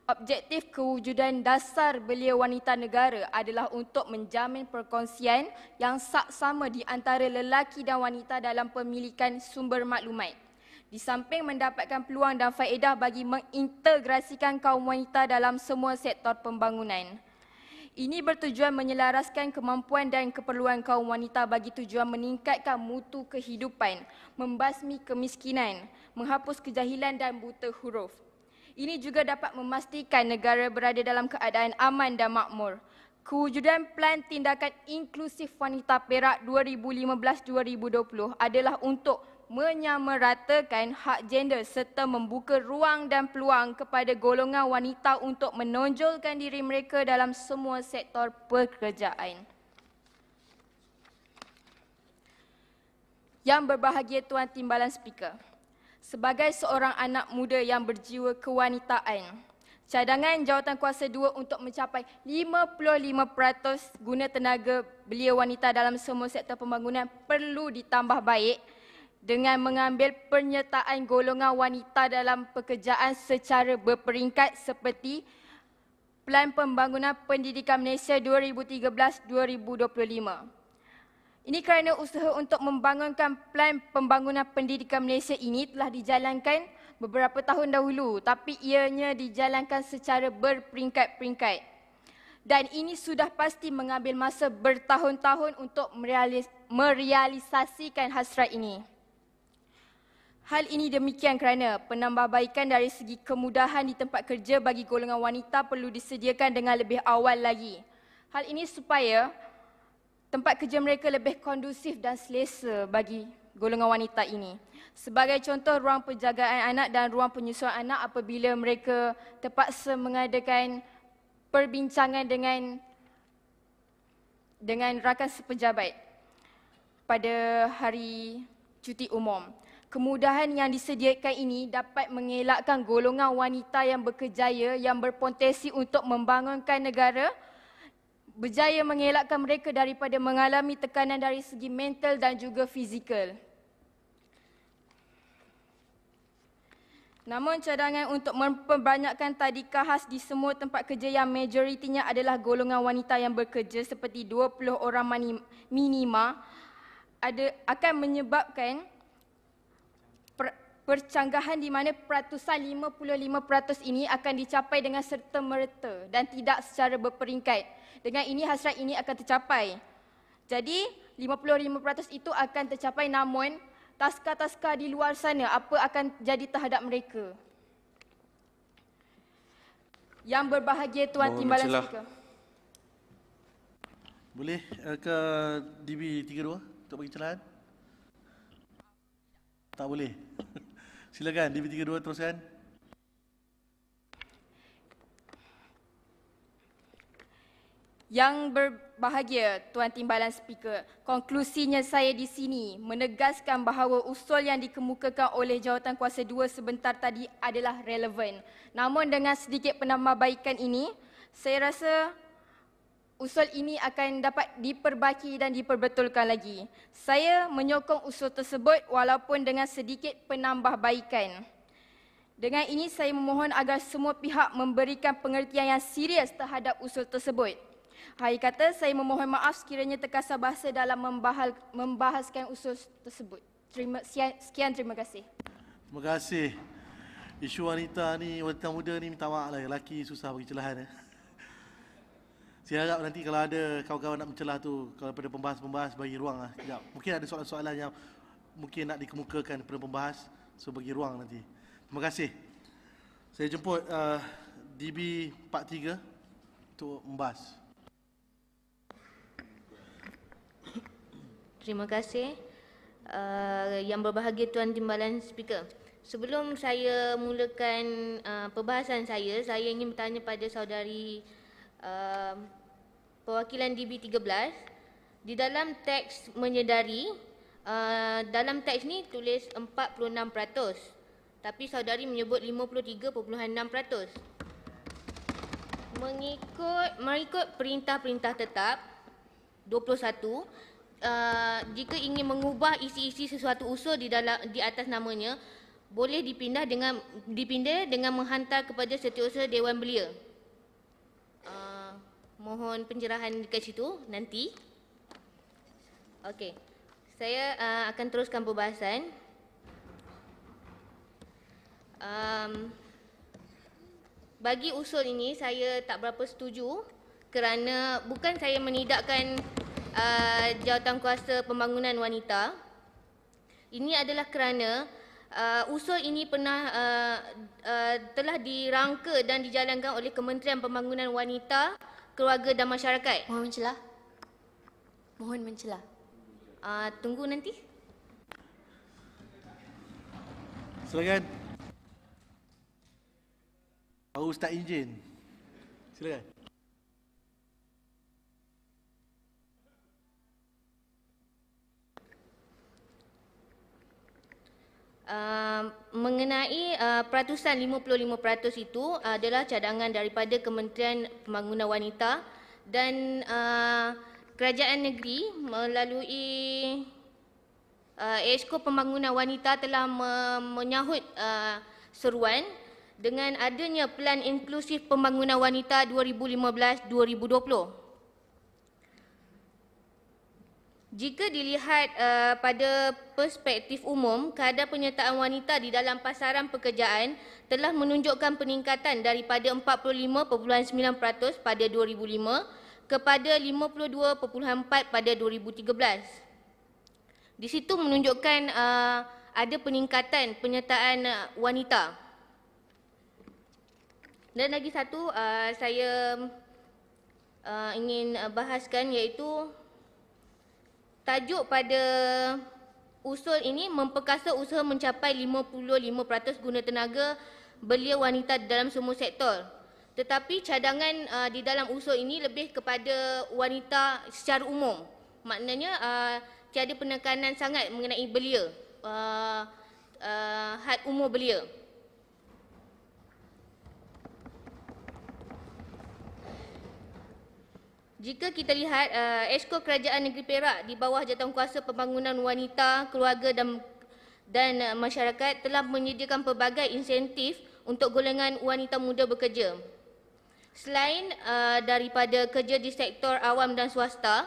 objektif kewujudan dasar belia wanita negara adalah untuk menjamin perkongsian yang saksama di antara lelaki dan wanita dalam pemilikan sumber maklumat. Di samping mendapatkan peluang dan faedah bagi mengintegrasikan kaum wanita dalam semua sektor pembangunan. Ini bertujuan menyelaraskan kemampuan dan keperluan kaum wanita bagi tujuan meningkatkan mutu kehidupan, membasmi kemiskinan, menghapus kejahilan dan buta huruf. Ini juga dapat memastikan negara berada dalam keadaan aman dan makmur. Kewujudan Plan Tindakan Inklusif Wanita Perak 2015-2020 adalah untuk menyamaratakan hak gender serta membuka ruang dan peluang kepada golongan wanita untuk menonjolkan diri mereka dalam semua sektor pekerjaan. Yang berbahagia Tuan Timbalan Speaker, sebagai seorang anak muda yang berjiwa kewanitaan, cadangan Jawatankuasa 2 untuk mencapai 55% guna tenaga belia wanita dalam semua sektor pembangunan perlu ditambah baik dengan mengambil penyertaan golongan wanita dalam pekerjaan secara berperingkat seperti Pelan Pembangunan Pendidikan Malaysia 2013-2025. Ini kerana usaha untuk membangunkan Pelan Pembangunan Pendidikan Malaysia ini telah dijalankan beberapa tahun dahulu, tapi ianya dijalankan secara berperingkat-peringkat. Dan ini sudah pasti mengambil masa bertahun-tahun untuk merealisasikan hasrat ini. Hal ini demikian kerana penambahbaikan dari segi kemudahan di tempat kerja bagi golongan wanita perlu disediakan dengan lebih awal lagi. Hal ini supaya tempat kerja mereka lebih kondusif dan selesa bagi golongan wanita ini. Sebagai contoh, ruang penjagaan anak dan ruang penyusuan anak apabila mereka terpaksa mengadakan perbincangan dengan rakan sepejabat pada hari cuti umum. Kemudahan yang disediakan ini dapat mengelakkan golongan wanita yang berkejaya yang berpotensi untuk membangunkan negara, berjaya mengelakkan mereka daripada mengalami tekanan dari segi mental dan juga fizikal. Namun cadangan untuk memperbanyakkan tadika khas di semua tempat kerja yang majoritinya adalah golongan wanita yang bekerja seperti 20 orang minima akan menyebabkan percanggahan di mana peratusan 55% ini akan dicapai dengan serta-merta dan tidak secara berperingkat. Dengan ini hasrat ini akan tercapai. Jadi 55% itu akan tercapai, namun taska-taska di luar sana apa akan jadi terhadap mereka? Yang berbahagia Tuan Timbalan Speaker. Boleh ke DB 32 untuk bagi cerahan? Tak boleh. Silakan DB 32 teruskan. Yang berbahagia Tuan Timbalan Speaker, konklusinya saya di sini menegaskan bahawa usul yang dikemukakan oleh Jawatankuasa 2 sebentar tadi adalah relevan. Namun dengan sedikit penambahbaikan ini, saya rasa usul ini akan dapat diperbaiki dan diperbetulkan lagi. Saya menyokong usul tersebut walaupun dengan sedikit penambahbaikan. Dengan ini saya memohon agar semua pihak memberikan pengertian yang serius terhadap usul tersebut. Hai kata, saya memohon maaf sekiranya terkasar bahasa dalam membahaskan usul tersebut. Sekian, terima kasih. Terima kasih. Isu wanita ni, wanita muda ni minta maaf lah. Lelaki susah bagi celahan. Saya harap nanti kalau ada kawan-kawan nak mencelah tu, kalau pada pembahas-pembahas bagi ruang lah. Sekejap. Mungkin ada soalan-soalan yang mungkin nak dikemukakan kepada pembahas, so bagi ruang nanti. Terima kasih. Saya jemput DB 43 untuk membahas. Terima kasih. Yang berbahagia Tuan Timbalan Speaker. Sebelum saya mulakan perbahasan saya ingin bertanya pada saudari perwakilan DB 13, di dalam teks menyedari, dalam teks ni tulis 46%, tapi saudari menyebut 53.6%. Mengikut perintah-perintah tetap 21, jika ingin mengubah isi-isi sesuatu usul di atas namanya, boleh dipindah dengan menghantar kepada Setiausaha Dewan Belia. Mohon pencerahan dekat situ nanti. Okey. Saya akan teruskan perbahasan. Bagi usul ini saya tak berapa setuju kerana bukan saya menidakkan jawatankuasa pembangunan wanita. Ini adalah kerana usul ini telah dirangka dan dijalankan oleh Kementerian Pembangunan Wanita, Keluarga dan Masyarakat. Mohon mencelah. Mohon mencelah. Tunggu nanti. Silakan. Pak Ustaz Injin. Silakan. Mengenai peratusan 55% itu adalah cadangan daripada Kementerian Pembangunan Wanita dan Kerajaan Negeri melalui Exco Pembangunan Wanita telah menyahut seruan dengan adanya Pelan Inklusif Pembangunan Wanita 2015-2020. Jika dilihat pada perspektif umum, kadar penyertaan wanita di dalam pasaran pekerjaan telah menunjukkan peningkatan daripada 45.9% pada 2005 kepada 52.4% pada 2013. Di situ menunjukkan ada peningkatan penyertaan wanita. Dan lagi satu saya ingin bahaskan iaitu tajuk pada usul ini memperkasa usaha mencapai 55% guna tenaga belia wanita dalam semua sektor. Tetapi cadangan di dalam usul ini lebih kepada wanita secara umum. Maknanya tiada penekanan sangat mengenai belia, had umur belia. Jika kita lihat Exco Kerajaan Negeri Perak di bawah Jawatankuasa Pembangunan Wanita, Keluarga dan Masyarakat telah menyediakan pelbagai insentif untuk golongan wanita muda bekerja. Selain daripada kerja di sektor awam dan swasta,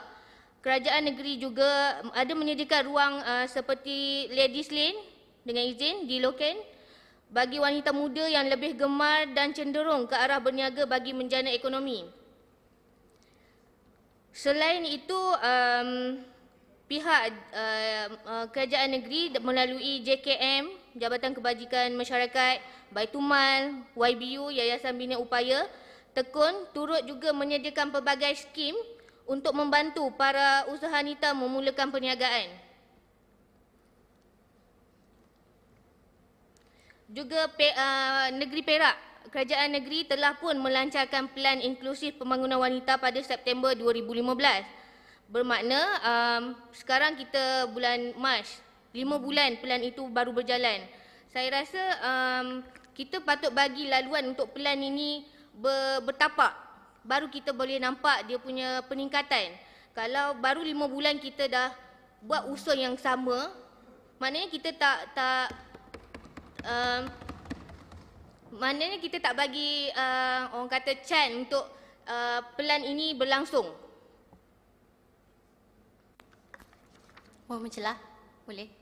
Kerajaan Negeri juga ada menyediakan ruang seperti Ladies Lane dengan izin di Loken bagi wanita muda yang lebih gemar dan cenderung ke arah berniaga bagi menjana ekonomi. Selain itu, pihak Kerajaan Negeri melalui JKM, Jabatan Kebajikan Masyarakat, Baitumal, YBU, Yayasan Bina Upaya, Tekun turut juga menyediakan pelbagai skim untuk membantu para usahanita memulakan perniagaan. Juga Negeri Perak, Kerajaan Negeri telah pun melancarkan Pelan Inklusif Pembangunan Wanita pada September 2015. Bermakna sekarang kita bulan Mac, 5 bulan pelan itu baru berjalan. Saya rasa kita patut bagi laluan untuk pelan ini bertapak. Baru kita boleh nampak dia punya peningkatan. Kalau baru 5 bulan kita dah buat usul yang sama, maknanya kita maknanya kita tak bagi orang kata chance untuk pelan ini berlangsung. Mohon mencelah. Boleh?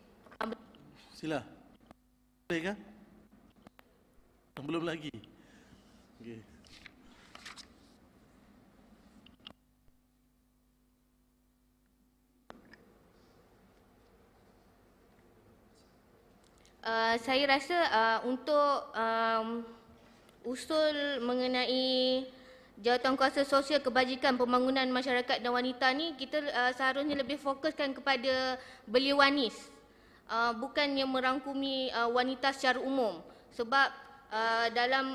Sila. Boleh kan? Belum lagi. Okey. Saya rasa untuk usul mengenai Jawatankuasa Sosial Kebajikan Pembangunan Masyarakat dan Wanita ni kita seharusnya lebih fokuskan kepada belia wanis, bukannya merangkumi wanita secara umum. Sebab dalam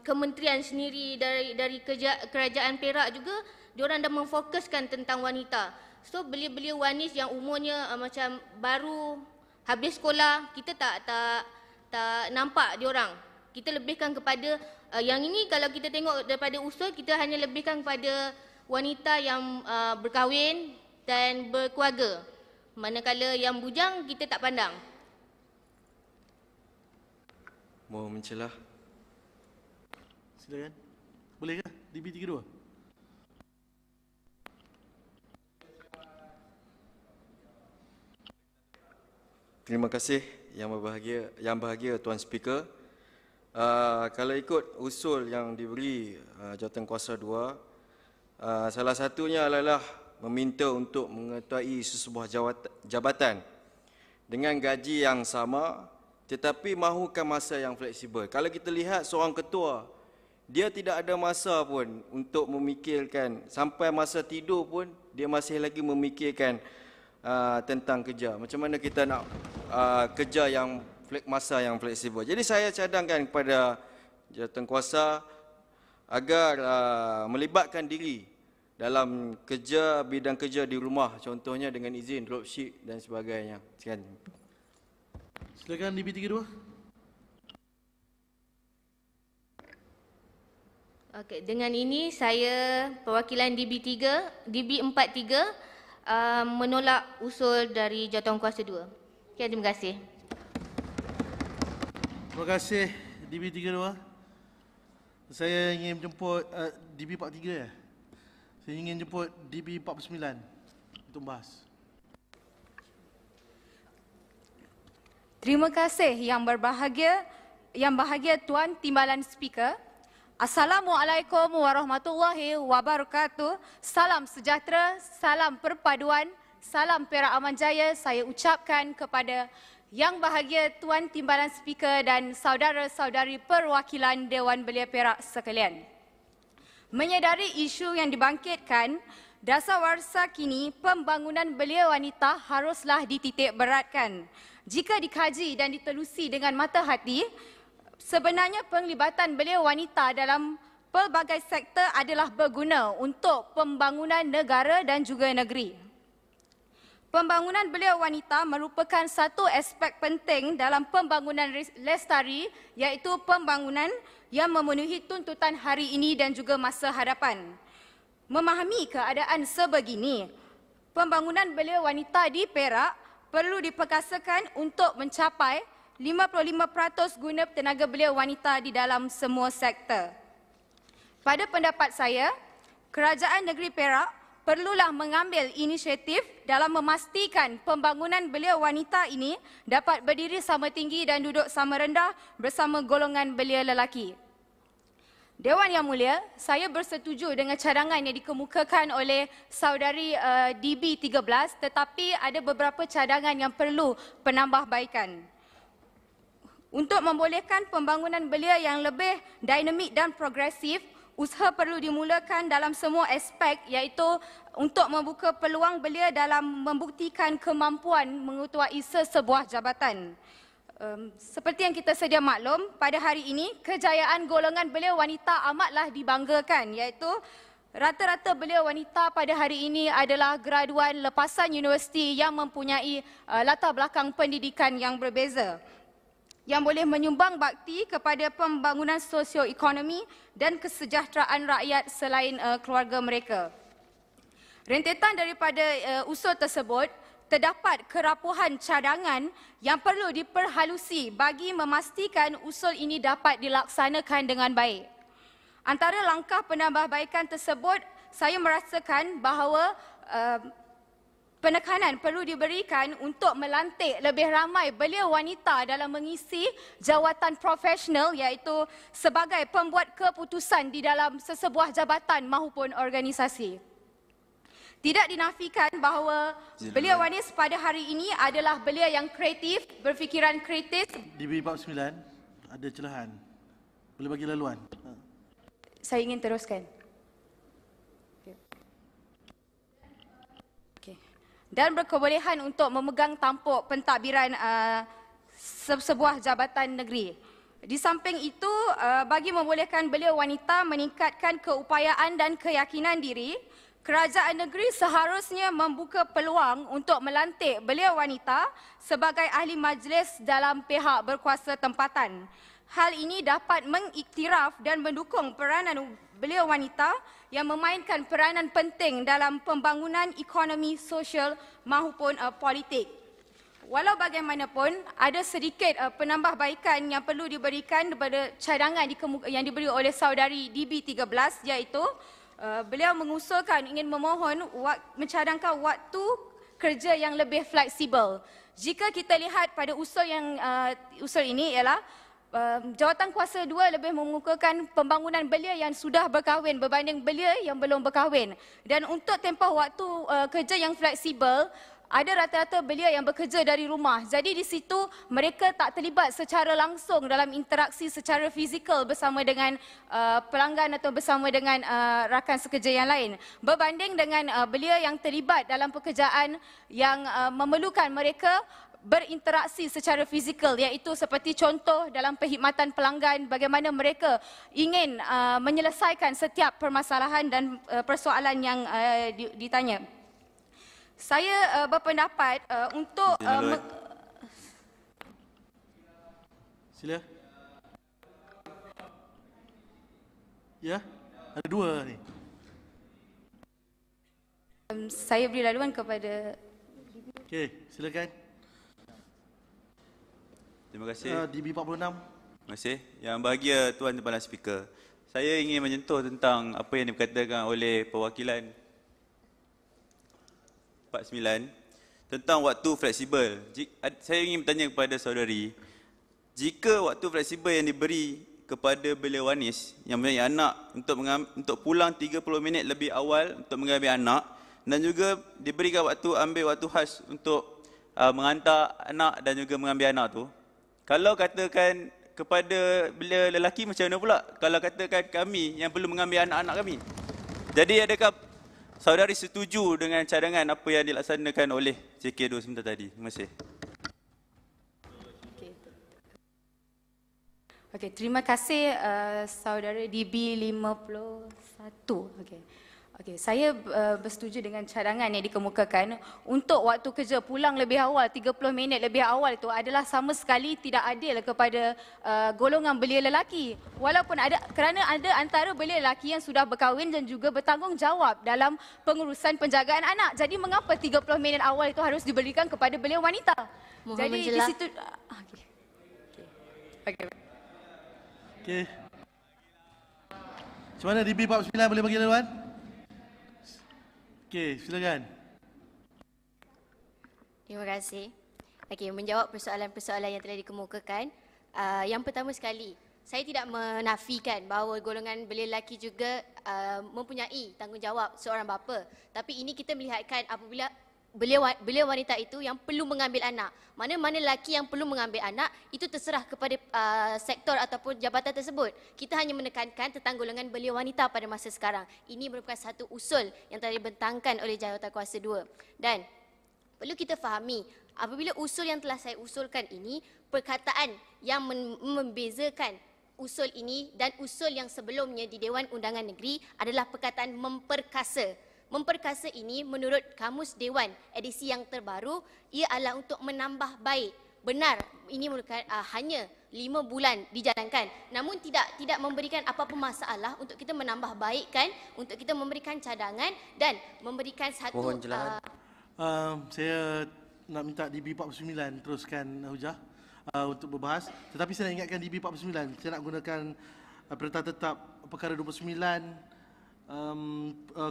kementerian sendiri dari Kerajaan Perak juga diorang dah memfokuskan tentang wanita. So belia-belia wanis yang umurnya macam baru habis sekolah, kita tak nampak diorang. Kita lebihkan kepada yang ini kalau kita tengok daripada usul, kita hanya lebihkan kepada wanita yang berkahwin dan berkeluarga. Manakala yang bujang kita tak pandang. Mohon mencelah. Silakan. Boleh ke? DB32. Terima kasih yang berbahagia Tuan Speaker. Kalau ikut usul yang diberi Jawatankuasa 2, salah satunya adalah meminta untuk mengetuai sesebuah jabatan dengan gaji yang sama tetapi mahukan masa yang fleksibel. Kalau kita lihat seorang ketua, dia tidak ada masa pun untuk memikirkan, sampai masa tidur pun dia masih lagi memikirkan tentang kerja. Macam mana kita nak kerja yang masa yang fleksibel. Jadi saya cadangkan kepada Jawatankuasa agar melibatkan diri dalam kerja, bidang kerja di rumah, contohnya dengan izin dropship dan sebagainya. Sekian. Silakan DB32. Okey, dengan ini saya perwakilan DB43 menolak usul dari Jawatankuasa 2. Okay, terima kasih. Terima kasih DB32. Saya ingin menjemput DB43 ya. Saya ingin jemput DB49 untuk bahas. Terima kasih yang bahagia Tuan Timbalan Speaker. Assalamualaikum warahmatullahi wabarakatuh. Salam sejahtera, salam perpaduan, salam Perak Aman Jaya saya ucapkan kepada Yang Bahagia Tuan Timbalan Speaker dan saudara-saudari perwakilan Dewan Belia Perak sekalian. Menyedari isu yang dibangkitkan, dasawarsa kini pembangunan belia wanita haruslah dititik beratkan. Jika dikaji dan ditelusi dengan mata hati, sebenarnya penglibatan belia wanita dalam pelbagai sektor adalah berguna untuk pembangunan negara dan juga negeri. Pembangunan belia wanita merupakan satu aspek penting dalam pembangunan lestari, iaitu pembangunan yang memenuhi tuntutan hari ini dan juga masa hadapan. Memahami keadaan sebegini, pembangunan belia wanita di Perak perlu diperkasakan untuk mencapai 55% guna tenaga belia wanita di dalam semua sektor. Pada pendapat saya, Kerajaan Negeri Perak perlulah mengambil inisiatif dalam memastikan pembangunan belia wanita ini dapat berdiri sama tinggi dan duduk sama rendah bersama golongan belia lelaki. Dewan Yang Mulia, saya bersetuju dengan cadangan yang dikemukakan oleh saudari DB13, tetapi ada beberapa cadangan yang perlu penambahbaikan. Untuk membolehkan pembangunan belia yang lebih dinamik dan progresif, usaha perlu dimulakan dalam semua aspek, iaitu untuk membuka peluang belia dalam membuktikan kemampuan mengetuai sesebuah jabatan. Seperti yang kita sedia maklum, pada hari ini kejayaan golongan belia wanita amatlah dibanggakan, iaitu rata-rata belia wanita pada hari ini adalah graduan lepasan universiti yang mempunyai latar belakang pendidikan yang berbeza, yang boleh menyumbang bakti kepada pembangunan sosioekonomi dan kesejahteraan rakyat selain keluarga mereka. Rentetan daripada usul tersebut, terdapat kerapuhan cadangan yang perlu diperhalusi bagi memastikan usul ini dapat dilaksanakan dengan baik. Antara langkah penambahbaikan tersebut, saya merasakan bahawa penekanan perlu diberikan untuk melantik lebih ramai belia wanita dalam mengisi jawatan profesional, iaitu sebagai pembuat keputusan di dalam sesebuah jabatan maupun organisasi. Tidak dinafikan bahawa belia wanita pada hari ini adalah belia yang kreatif, berfikiran kritis. DB49 ada celahan. Boleh bagi laluan. Saya ingin teruskan. Dan berkebolehan untuk memegang tampuk pentadbiran sebuah jabatan negeri. Di samping itu, bagi membolehkan belia wanita meningkatkan keupayaan dan keyakinan diri, kerajaan negeri seharusnya membuka peluang untuk melantik belia wanita sebagai ahli majlis dalam pihak berkuasa tempatan. Hal ini dapat mengiktiraf dan mendukung peranan belia wanita yang memainkan peranan penting dalam pembangunan ekonomi sosial maupun politik. Walau bagaimanapun, ada sedikit penambahbaikan yang perlu diberikan kepada cadangan yang diberi oleh saudari DB13, iaitu beliau mengusulkan ingin memohon mencadangkan waktu kerja yang lebih fleksibel. Jika kita lihat pada usul ini ialah jawatan kuasa 2 lebih mengukuhkan pembangunan belia yang sudah berkahwin berbanding belia yang belum berkahwin. Dan untuk tempoh waktu kerja yang fleksibel, ada rata-rata belia yang bekerja dari rumah. Jadi di situ mereka tak terlibat secara langsung dalam interaksi secara fizikal bersama dengan pelanggan atau bersama dengan rakan sekerja yang lain. Berbanding dengan belia yang terlibat dalam pekerjaan yang memerlukan mereka berinteraksi secara fizikal, iaitu seperti contoh dalam perkhidmatan pelanggan, bagaimana mereka ingin menyelesaikan setiap permasalahan dan persoalan yang ditanya. Saya berpendapat untuk Sila. Ya, ada 2 ni. Saya beri laluan kepada Okey, silakan. Terima kasih. DB 46. Terima kasih. Yang bahagia Tuan Timbalan Speaker. Saya ingin menyentuh tentang apa yang diperkatakan oleh perwakilan 49 tentang waktu fleksibel. Saya ingin bertanya kepada saudari, jika waktu fleksibel yang diberi kepada belia wanis yang mempunyai anak untuk pulang 30 minit lebih awal untuk mengambil anak, dan juga diberikan ambil waktu khas untuk menghantar anak dan juga mengambil anak tu, kalau katakan kepada belia lelaki macam mana pula kalau katakan kami yang perlu mengambil anak-anak kami? Jadi adakah saudari setuju dengan cadangan apa yang dilaksanakan oleh CK2 sebentar tadi? Terima kasih. Okey, terima kasih saudara DB 51. Okey, saya bersetuju dengan cadangan yang dikemukakan untuk waktu kerja pulang lebih awal, 30 minit lebih awal itu adalah sama sekali tidak adil kepada golongan belia lelaki. Walaupun kerana ada antara belia lelaki yang sudah berkahwin dan juga bertanggungjawab dalam pengurusan penjagaan anak. Jadi mengapa 30 minit awal itu harus diberikan kepada belia wanita? Mohon Jadi menjelaskan. di situ Okey. Macam mana DB 49 boleh bagi laluan? Okey, silakan. Terima kasih. Okey, menjawab persoalan-persoalan yang telah dikemukakan. Yang pertama sekali, saya tidak menafikan bahawa golongan belia lelaki juga mempunyai tanggungjawab seorang bapa. Tapi ini kita melihatkan apabila belia wanita itu yang perlu mengambil anak. Mana-mana lelaki yang perlu mengambil anak, itu terserah kepada sektor ataupun jabatan tersebut. Kita hanya menekankan tentang golongan belia wanita pada masa sekarang. Ini merupakan satu usul yang telah dibentangkan oleh Jawatan Kuasa 2. Dan perlu kita fahami, apabila usul yang telah saya usulkan ini, perkataan yang membezakan usul ini dan usul yang sebelumnya di Dewan Undangan Negeri adalah perkataan memperkasa. Memperkasa ini menurut Kamus Dewan edisi yang terbaru, ia adalah untuk menambah baik. Benar, ini merupakan hanya 5 bulan dijalankan. Namun tidak memberikan apa-apa masalah untuk kita menambah baikkan, untuk kita memberikan cadangan dan memberikan satu... Saya nak minta DB 49 teruskan hujah untuk berbahas. Tetapi saya nak ingatkan DB 49, saya nak gunakan Perintah Tetap Perkara 29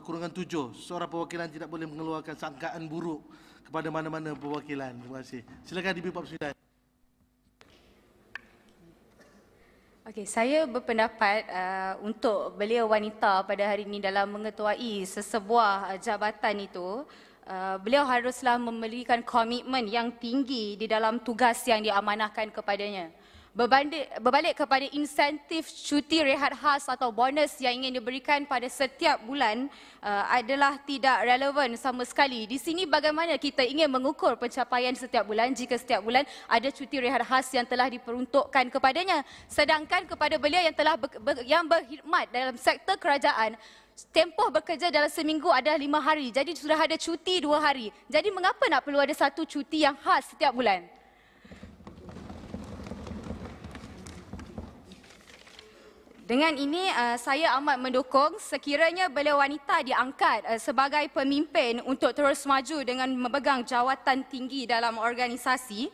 kurungan 7. Seorang perwakilan tidak boleh mengeluarkan sangkaan buruk kepada mana-mana perwakilan. Terima kasih. Silakan DB 49. Okey, saya berpendapat untuk belia wanita pada hari ini dalam mengetuai sesebuah jabatan itu, beliau haruslah memberikan komitmen yang tinggi di dalam tugas yang diamanahkan kepadanya. Berbalik kepada insentif cuti rehat khas atau bonus yang ingin diberikan pada setiap bulan adalah tidak relevan sama sekali. Di sini bagaimana kita ingin mengukur pencapaian setiap bulan jika setiap bulan ada cuti rehat khas yang telah diperuntukkan kepadanya. Sedangkan kepada belia yang telah yang berkhidmat dalam sektor kerajaan, tempoh bekerja dalam seminggu adalah 5 hari. Jadi sudah ada cuti 2 hari. Jadi mengapa nak perlu ada satu cuti yang khas setiap bulan? Dengan ini, saya amat mendukung sekiranya belia wanita diangkat sebagai pemimpin untuk terus maju dengan memegang jawatan tinggi dalam organisasi.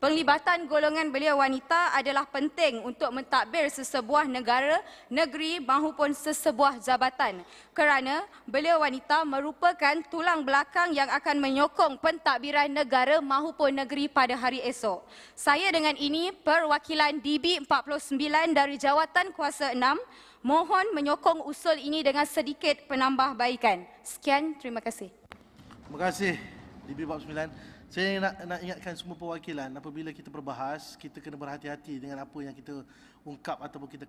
Penglibatan golongan belia wanita adalah penting untuk mentadbir sesebuah negara, negeri mahupun sesebuah jabatan kerana belia wanita merupakan tulang belakang yang akan menyokong pentadbiran negara mahupun negeri pada hari esok. Saya dengan ini perwakilan DB 49 dari Jawatan Kuasa 6 mohon menyokong usul ini dengan sedikit penambahbaikan. Sekian, terima kasih. Terima kasih DB 49. Saya nak ingatkan semua perwakilan, apabila kita berbahas, kita kena berhati-hati dengan apa yang kita ungkap ataupun kita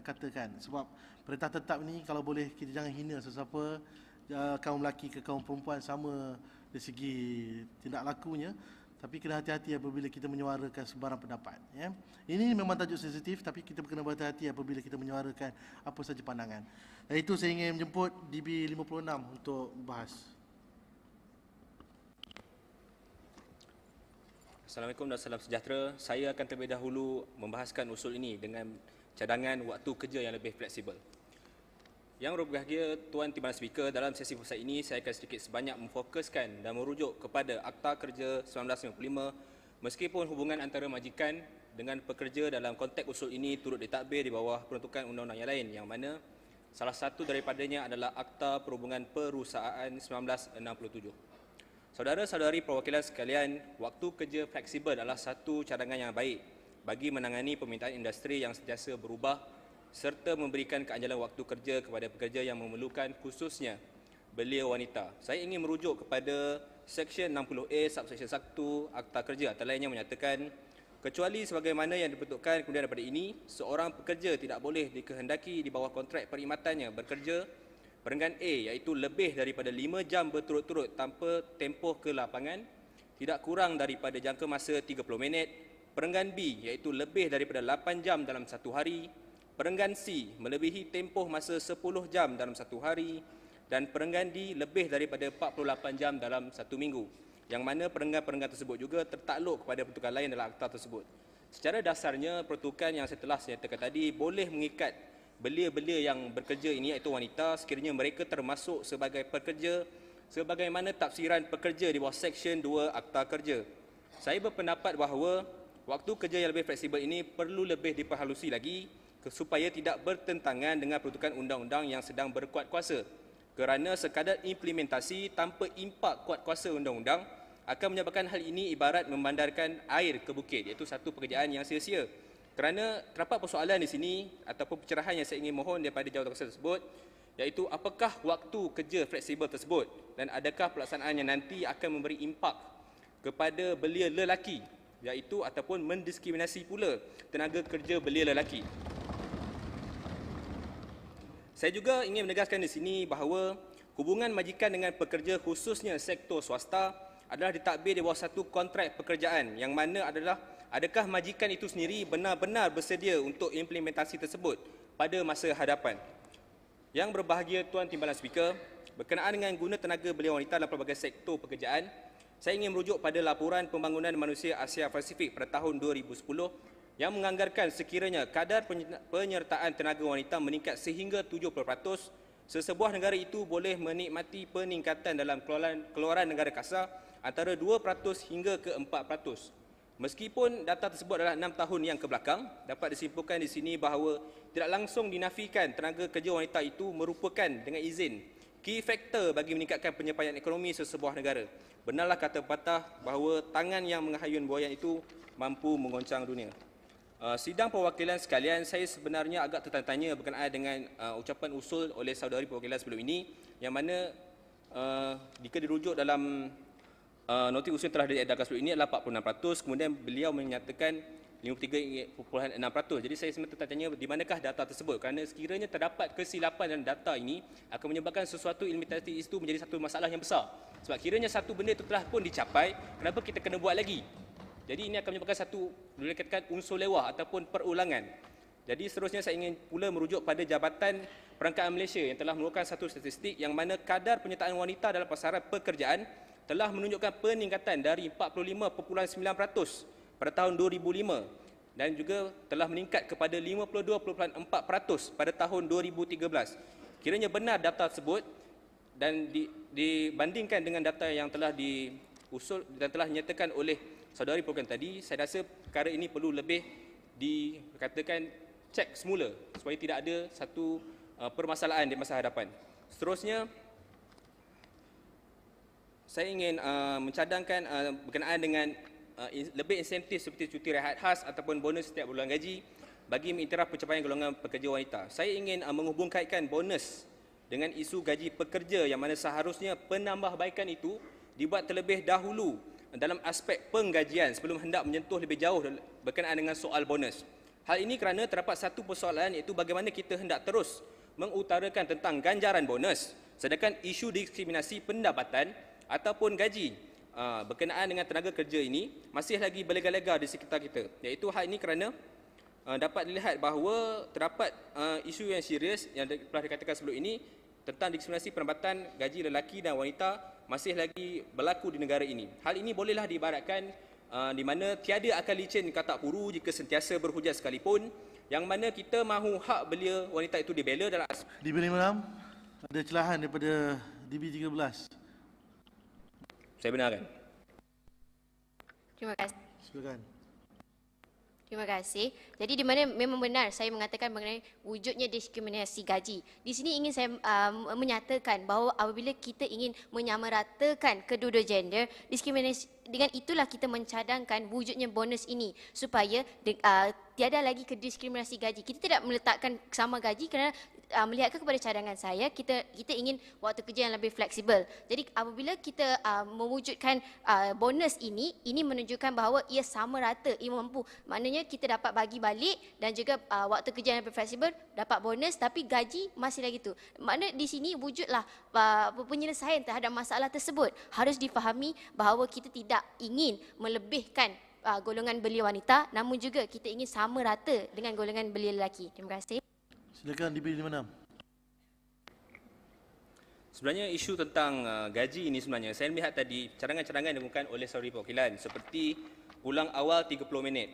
katakan. Sebab perintah tetap ni kalau boleh kita jangan hina sesiapa, kaum lelaki ke kaum perempuan sama dari segi tindak lakunya. Tapi kena hati-hati apabila kita menyuarakan sebarang pendapat. Ya. Ini memang tajuk sensitif, tapi kita kena berhati-hati apabila kita menyuarakan apa saja pandangan. Dan itu saya ingin menjemput DB 56 untuk bahas. Assalamualaikum dan salam sejahtera. Saya akan terlebih dahulu membahaskan usul ini dengan cadangan waktu kerja yang lebih fleksibel. Yang berbahagia Tuan Timbalan Speaker, dalam sesi pusat ini saya akan sedikit sebanyak memfokuskan dan merujuk kepada Akta Kerja 1995 meskipun hubungan antara majikan dengan pekerja dalam konteks usul ini turut ditadbir di bawah peruntukan undang-undang yang lain yang mana salah satu daripadanya adalah Akta Perhubungan Perusahaan 1967. Saudara-saudari perwakilan sekalian, waktu kerja fleksibel adalah satu cadangan yang baik bagi menangani permintaan industri yang sentiasa berubah serta memberikan keanjalan waktu kerja kepada pekerja yang memerlukan, khususnya belia wanita. Saya ingin merujuk kepada Seksyen 60A Subseksyen 1 Akta Kerja. Antara lainnya menyatakan, kecuali sebagaimana yang dibentukkan kemudian daripada ini, seorang pekerja tidak boleh dikehendaki di bawah kontrak perkhidmatannya bekerja perenggan A iaitu lebih daripada 5 jam berturut-turut tanpa tempoh ke lapangan, tidak kurang daripada jangka masa 30 minit, perenggan B iaitu lebih daripada 8 jam dalam satu hari, perenggan C melebihi tempoh masa 10 jam dalam satu hari dan perenggan D lebih daripada 48 jam dalam satu minggu, yang mana perenggan-perenggan tersebut juga tertakluk kepada peruntukan lain dalam akta tersebut. Secara dasarnya, peruntukan yang saya telah nyatakan tadi boleh mengikat belia-belia yang bekerja ini iaitu wanita sekiranya mereka termasuk sebagai pekerja sebagaimana tafsiran pekerja di bawah Seksyen 2 Akta Kerja. Saya berpendapat bahawa waktu kerja yang lebih fleksibel ini perlu lebih diperhalusi lagi supaya tidak bertentangan dengan peruntukan undang-undang yang sedang berkuat kuasa. Kerana sekadar implementasi tanpa impak kuat kuasa undang-undang akan menyebabkan hal ini ibarat memandarkan air ke bukit, iaitu satu pekerjaan yang sia-sia. Kerana terdapat persoalan di sini ataupun pencerahan yang saya ingin mohon daripada jawatankuasa tersebut, iaitu apakah waktu kerja fleksibel tersebut dan adakah pelaksanaannya nanti akan memberi impak kepada belia lelaki, iaitu ataupun mendiskriminasi pula tenaga kerja belia lelaki. Saya juga ingin menegaskan di sini bahawa hubungan majikan dengan pekerja khususnya sektor swasta adalah ditadbir di bawah satu kontrak pekerjaan yang mana adalah adakah majikan itu sendiri benar-benar bersedia untuk implementasi tersebut pada masa hadapan. Yang berbahagia Tuan Timbalan Speaker, berkenaan dengan guna tenaga belia wanita dalam pelbagai sektor pekerjaan, saya ingin merujuk pada laporan pembangunan manusia Asia Pasifik pada tahun 2010 yang menganggarkan sekiranya kadar penyertaan tenaga wanita meningkat sehingga 70%, sesebuah negara itu boleh menikmati peningkatan dalam keluaran negara kasar antara 2% hingga ke 4%. Meskipun data tersebut adalah 6 tahun yang kebelakang, dapat disimpulkan di sini bahawa tidak langsung dinafikan tenaga kerja wanita itu merupakan dengan izin key factor bagi meningkatkan penyampaian ekonomi sesebuah negara. Benarlah kata pepatah bahawa tangan yang menghayun buayan itu mampu menggoncang dunia. Sidang perwakilan sekalian, saya sebenarnya agak tertanya-tanya berkenaan dengan ucapan usul oleh saudari perwakilan sebelum ini yang mana jika dirujuk dalam noti usul telah diedarkan sebelum ini adalah 46%, kemudian beliau menyatakan 53.6%. Jadi saya sebenarnya tertanya di manakah data tersebut, kerana sekiranya terdapat kesilapan dalam data ini akan menyebabkan sesuatu implementasi itu menjadi satu masalah yang besar. Sebab kiranya satu benda itu telah pun dicapai, kenapa kita kena buat lagi? Jadi ini akan menyebabkan satu dikatakan unsur lewah ataupun perulangan. Jadi seterusnya saya ingin pula merujuk pada Jabatan Perangkaan Malaysia yang telah mengeluarkan satu statistik yang mana kadar penyertaan wanita dalam pasaran pekerjaan telah menunjukkan peningkatan dari 45.9% pada tahun 2005 dan juga telah meningkat kepada 52.4% pada tahun 2013. Kiranya benar data tersebut dan dibandingkan dengan data yang telah diusul dan telah dinyatakan oleh saudari program tadi, saya rasa perkara ini perlu lebih dikatakan cek semula supaya tidak ada satu permasalahan di masa hadapan. Seterusnya, saya ingin mencadangkan berkenaan dengan lebih insentif seperti cuti rehat khas ataupun bonus setiap bulan gaji bagi mengiktiraf pencapaian golongan pekerja wanita. Saya ingin menghubungkaitkan bonus dengan isu gaji pekerja yang mana seharusnya penambahbaikan itu dibuat terlebih dahulu dalam aspek penggajian sebelum hendak menyentuh lebih jauh berkenaan dengan soal bonus. Hal ini kerana terdapat satu persoalan iaitu bagaimana kita hendak terus mengutarakan tentang ganjaran bonus sedangkan isu diskriminasi pendapatan ataupun gaji berkenaan dengan tenaga kerja ini masih lagi berlega-lega di sekitar kita. Iaitu hal ini kerana dapat dilihat bahawa terdapat isu yang serius yang telah dikatakan sebelum ini tentang diskriminasi pendapatan gaji lelaki dan wanita masih lagi berlaku di negara ini. Hal ini bolehlah diibaratkan di mana tiada akal licin katak puru jika sentiasa berhujat sekalipun, yang mana kita mahu hak belia wanita itu dibela dalam DB56 ada celahan daripada DB13. Saya benarkan. Terima kasih. Silakan. Terima kasih. Jadi di mana memang benar saya mengatakan mengenai wujudnya diskriminasi gaji. Di sini ingin saya menyatakan bahawa apabila kita ingin menyamaratakan kedua-dua gender, diskriminasi dengan itulah kita mencadangkan wujudnya bonus ini supaya tiada lagi diskriminasi gaji. Kita tidak meletakkan sama gaji kerana melihatkan kepada cadangan saya, kita ingin waktu kerja yang lebih fleksibel. Jadi apabila kita mewujudkan bonus ini menunjukkan bahawa ia sama rata, ia mampu. Maknanya kita dapat bagi balik dan juga waktu kerja yang lebih fleksibel, dapat bonus tapi gaji masih lagi tu. Maknanya di sini wujudlah penyelesaian terhadap masalah tersebut. Harus difahami bahawa kita tidak ingin melebihkan golongan belia wanita, namun juga kita ingin sama rata dengan golongan belia lelaki. Terima kasih. Silakan DB56. Sebenarnya isu tentang gaji ini sebenarnya saya melihat tadi cadangan-cadangan yang dilakukan oleh saudari perwakilan seperti pulang awal 30 minit.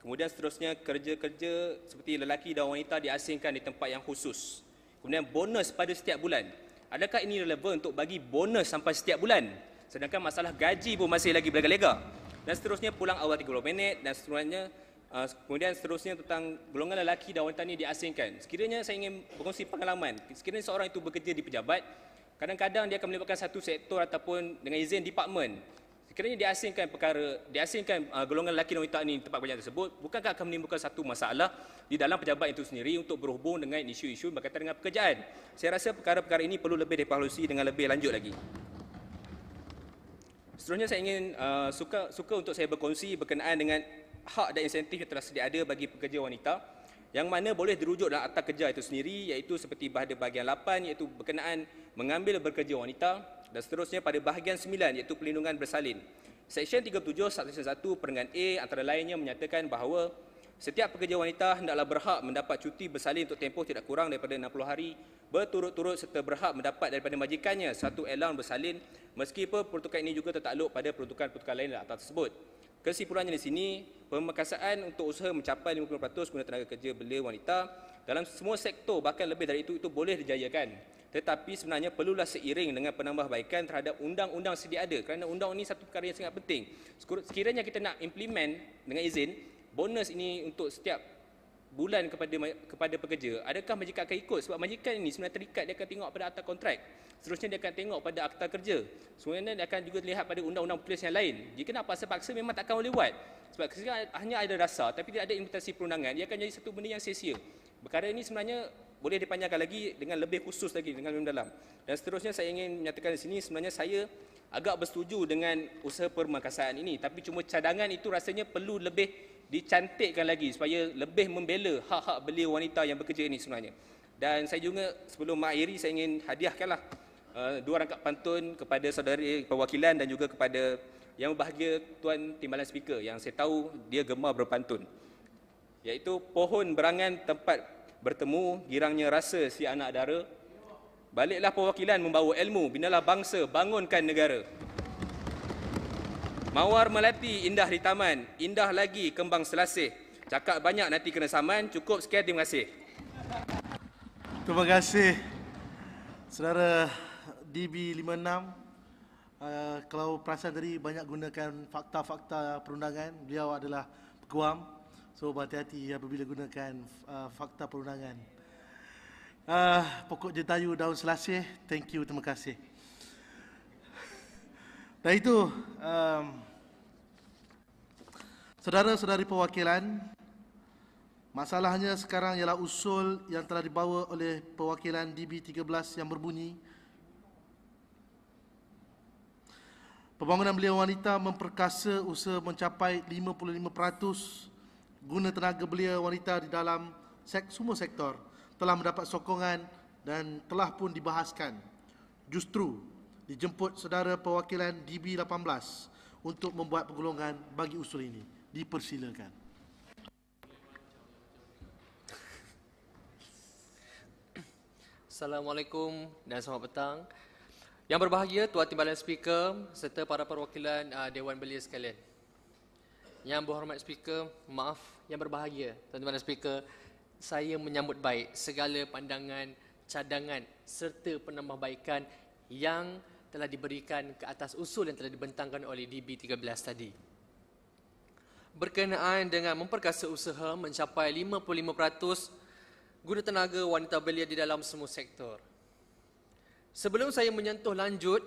Kemudian seterusnya kerja-kerja seperti lelaki dan wanita diasingkan di tempat yang khusus. Kemudian bonus pada setiap bulan. Adakah ini relevan untuk bagi bonus sampai setiap bulan? Sedangkan masalah gaji pun masih lagi berlega-lega. Dan seterusnya pulang awal 30 minit dan seterusnya kemudian seterusnya tentang golongan lelaki dan wanita ini diasingkan. Sekiranya saya ingin berkongsi pengalaman, sekiranya seorang itu bekerja di pejabat, kadang-kadang dia akan melibatkan satu sektor ataupun dengan izin departmen. Sekiranya diasingkan golongan lelaki dan wanita ini di tempat kerja tersebut, bukankah akan menimbulkan satu masalah di dalam pejabat itu sendiri untuk berhubung dengan isu-isu berkaitan dengan pekerjaan. Saya rasa perkara-perkara ini perlu lebih dievaluasi dengan lebih lanjut lagi. Seterusnya saya ingin suka untuk saya berkongsi berkenaan dengan hak dan insentif yang telah sedia ada bagi pekerja wanita yang mana boleh dirujuk dalam akta kerja itu sendiri, iaitu seperti pada bahagian 8 iaitu berkenaan mengambil bekerja wanita dan seterusnya pada bahagian 9 iaitu perlindungan bersalin. Seksyen 37 Seksyen 1 Perenggan A antara lainnya menyatakan bahawa setiap pekerja wanita hendaklah berhak mendapat cuti bersalin untuk tempoh tidak kurang daripada 60 hari berturut-turut serta berhak mendapat daripada majikannya satu allowance bersalin meskipun peruntukan ini juga tertakluk pada peruntukan-peruntukan lain dalam akta tersebut. Kesimpulannya di sini, pemekasaan untuk usaha mencapai 50% guna tenaga kerja belia wanita dalam semua sektor bahkan lebih dari itu boleh dijayakan. Tetapi sebenarnya perlulah seiring dengan penambahbaikan terhadap undang-undang sedia ada kerana undang ini satu perkara yang sangat penting. Sekiranya kita nak implement dengan izin bonus ini untuk setiap bulan kepada pekerja, adakah majikan akan ikut? Sebab majikan ini sebenarnya terikat, dia akan tengok pada akta kontrak. Seterusnya dia akan tengok pada akta kerja. Sebenarnya dia akan juga lihat pada undang-undang polis yang lain. Jika nak paksa-paksa memang tak akan boleh buat. Sebab hanya ada dasar tapi tidak ada implementasi perundangan, dia akan jadi satu benda yang sia-sia. Perkara ini sebenarnya boleh dipanjangkan lagi dengan lebih khusus lagi dengan lebih dalam. Dan seterusnya saya ingin menyatakan di sini sebenarnya saya agak bersetuju dengan usaha permekasaan ini, tapi cuma cadangan itu rasanya perlu lebih dicantikkan lagi supaya lebih membela hak-hak belia wanita yang bekerja ini sebenarnya. Dan saya juga sebelum mengakhiri saya ingin hadiahkanlah dua rangkap pantun kepada saudari perwakilan dan juga kepada yang berbahagia Tuan Timbalan Speaker yang saya tahu dia gemar berpantun. Iaitu pohon berangan tempat bertemu girangnya rasa si anak dara. Baliklah perwakilan membawa ilmu, binalah bangsa, bangunkan negara. Mawar melati indah di taman, indah lagi kembang selasih. Cakap banyak nanti kena saman, cukup sekian, terima kasih. Terima kasih saudara DB56. Kalau perasan tadi banyak gunakan fakta-fakta perundangan, beliau adalah peguam. So berhati-hati apabila gunakan fakta perundangan. Pokok jetayu daun selasih, thank you, terima kasih. Dan itu, saudara-saudari perwakilan, masalahnya sekarang ialah usul yang telah dibawa oleh perwakilan DB13 yang berbunyi, pembangunan belia wanita memperkasa usaha mencapai 55% guna tenaga belia wanita di dalam semua sektor telah mendapat sokongan dan telah pun dibahaskan. Justru dijemput saudara perwakilan DB18 untuk membuat penggolongan bagi usul ini. Dipersilakan. Assalamualaikum dan selamat petang. Yang berbahagia Tuan Timbalan Speaker serta para perwakilan Dewan Belia sekalian. Yang berhormat Speaker, maaf, yang berbahagia Tuan Timbalan Speaker, saya menyambut baik segala pandangan, cadangan serta penambahbaikan yang telah diberikan ke atas usul yang telah dibentangkan oleh DB13 tadi. Berkenaan dengan memperkasa usaha mencapai 55% guna tenaga wanita belia di dalam semua sektor. Sebelum saya menyentuh lanjut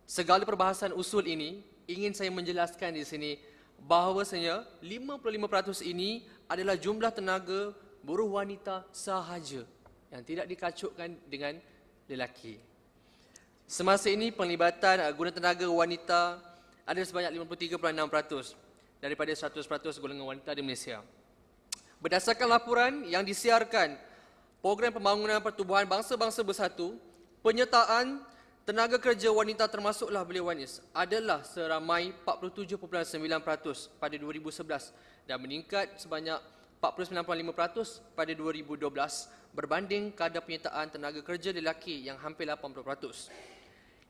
segala perbahasan usul ini, ingin saya menjelaskan di sini bahawasanya 55% ini adalah jumlah tenaga buruh wanita sahaja yang tidak dikacukkan dengan lelaki. Semasa ini penglibatan guna tenaga wanita ada sebanyak 53.6% daripada 100% golongan wanita di Malaysia. Berdasarkan laporan yang disiarkan Program Pembangunan Pertubuhan Bangsa-Bangsa Bersatu, penyertaan tenaga kerja wanita termasuklah beliawanis adalah seramai 47.9% pada 2011 dan meningkat sebanyak 49.5% pada 2012 berbanding kadar penyertaan tenaga kerja lelaki yang hampir 80%.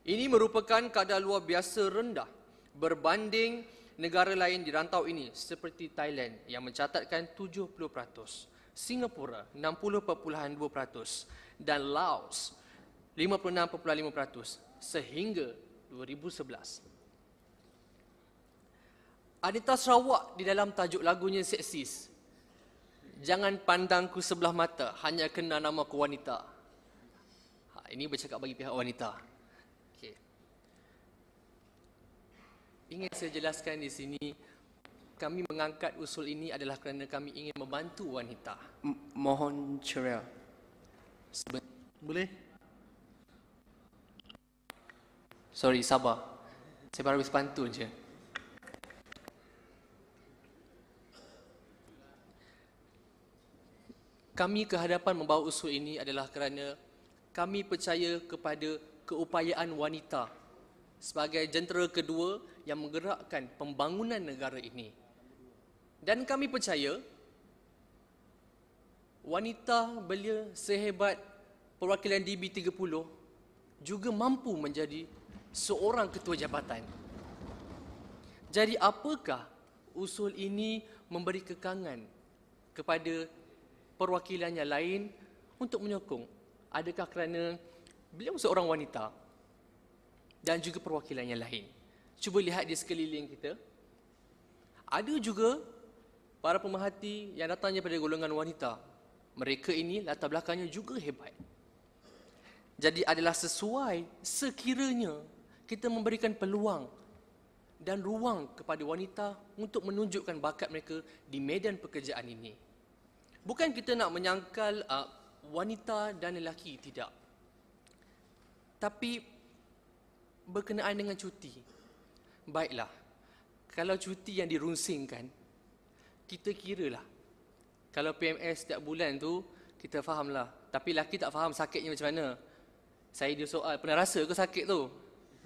Ini merupakan kadar luar biasa rendah berbanding negara lain di rantau ini seperti Thailand yang mencatatkan 70%, Singapura 60.2% dan Laos 56.5% sehingga 2011. Anita Sarawak di dalam tajuk lagunya seksis. Jangan pandangku sebelah mata, hanya kena nama ku wanita. Ini bercakap bagi pihak wanita. Okay. Ingin saya jelaskan di sini, kami mengangkat usul ini adalah kerana kami ingin membantu wanita. Mohon ceria. Boleh? Sorry, sabar. Saya baru habis pantun je. Kami ke hadapan membawa usul ini adalah kerana kami percaya kepada keupayaan wanita sebagai jentera kedua yang menggerakkan pembangunan negara ini. Dan kami percaya wanita belia sehebat perwakilan DB30 juga mampu menjadi seorang ketua jabatan. Jadi apakah usul ini memberi kekangan kepada perwakilan yang lain untuk menyokong? Adakah kerana beliau seorang wanita dan juga perwakilan yang lain? Cuba lihat di sekeliling kita. Ada juga para pemerhati yang datang daripada golongan wanita. Mereka ini latar belakangnya juga hebat. Jadi adalah sesuai sekiranya kita memberikan peluang dan ruang kepada wanita untuk menunjukkan bakat mereka di medan pekerjaan ini. Bukan kita nak menyangkal wanita dan lelaki, tidak. Tapi berkenaan dengan cuti. Baiklah, kalau cuti yang dirungsingkan, kita kiralah. Kalau PMS setiap bulan tu, kita fahamlah. Tapi lelaki tak faham sakitnya macam mana. Saya dia soal, pernah rasa ke sakit tu?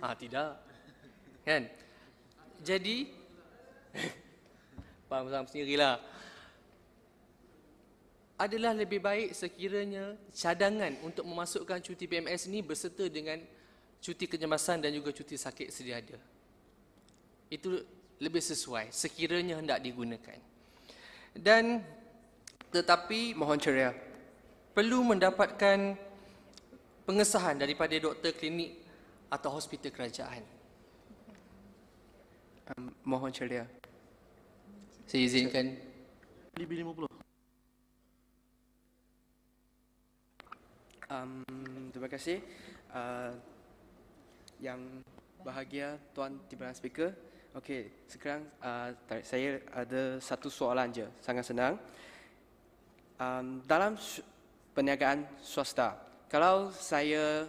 Tidak. Kan? Jadi, faham sendirilah. Adalah lebih baik sekiranya cadangan untuk memasukkan cuti PMS ini berserta dengan cuti kecemasan dan juga cuti sakit sedia ada. Itu lebih sesuai sekiranya hendak digunakan. Dan tetapi mohon ceria, perlu mendapatkan pengesahan daripada doktor klinik atau hospital kerajaan. Mohon ceria. Saya izinkan. DB 50. Terima kasih. Yang bahagia Tuan Timbalan Speaker. Okey, sekarang saya ada satu soalan je, sangat senang. Dalam perniagaan swasta, kalau saya,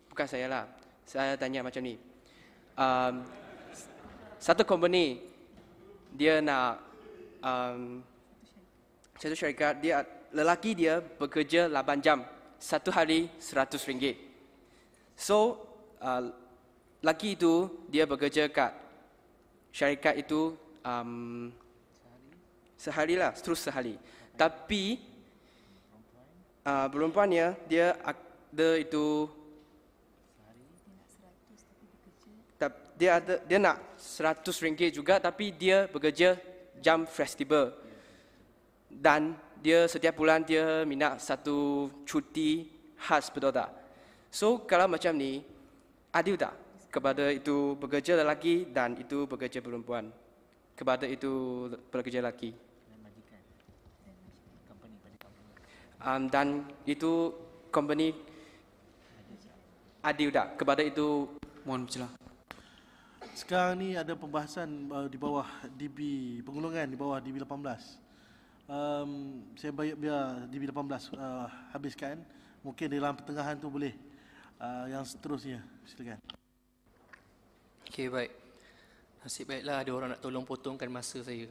bukan saya lah, saya tanya macam ni. Satu company, dia nak, satu syarikat, lelaki dia bekerja 8 jam, satu hari RM100. So, lelaki itu, dia bekerja kat syarikat itu sehari lah, terus sehari. Tapi perempuannya dia ada itu dia nak RM100 juga, tapi dia bekerja jam fleksibel dan dia setiap bulan dia minta satu cuti khas, betul tak? So kalau macam ni adil tak kepada itu bekerja lelaki dan itu bekerja perempuan, kepada itu bekerja lelaki? Dan itu company adil tak kepada itu? Mohon bercelah. Sekarang ni ada pembahasan di bawah DB penggulungan, di bawah DB 18. Saya biar DB 18 habiskan. Mungkin dalam pertengahan tu boleh yang seterusnya. Silakan. Okey, baik. Nasib baiklah ada orang nak tolong potongkan masa saya.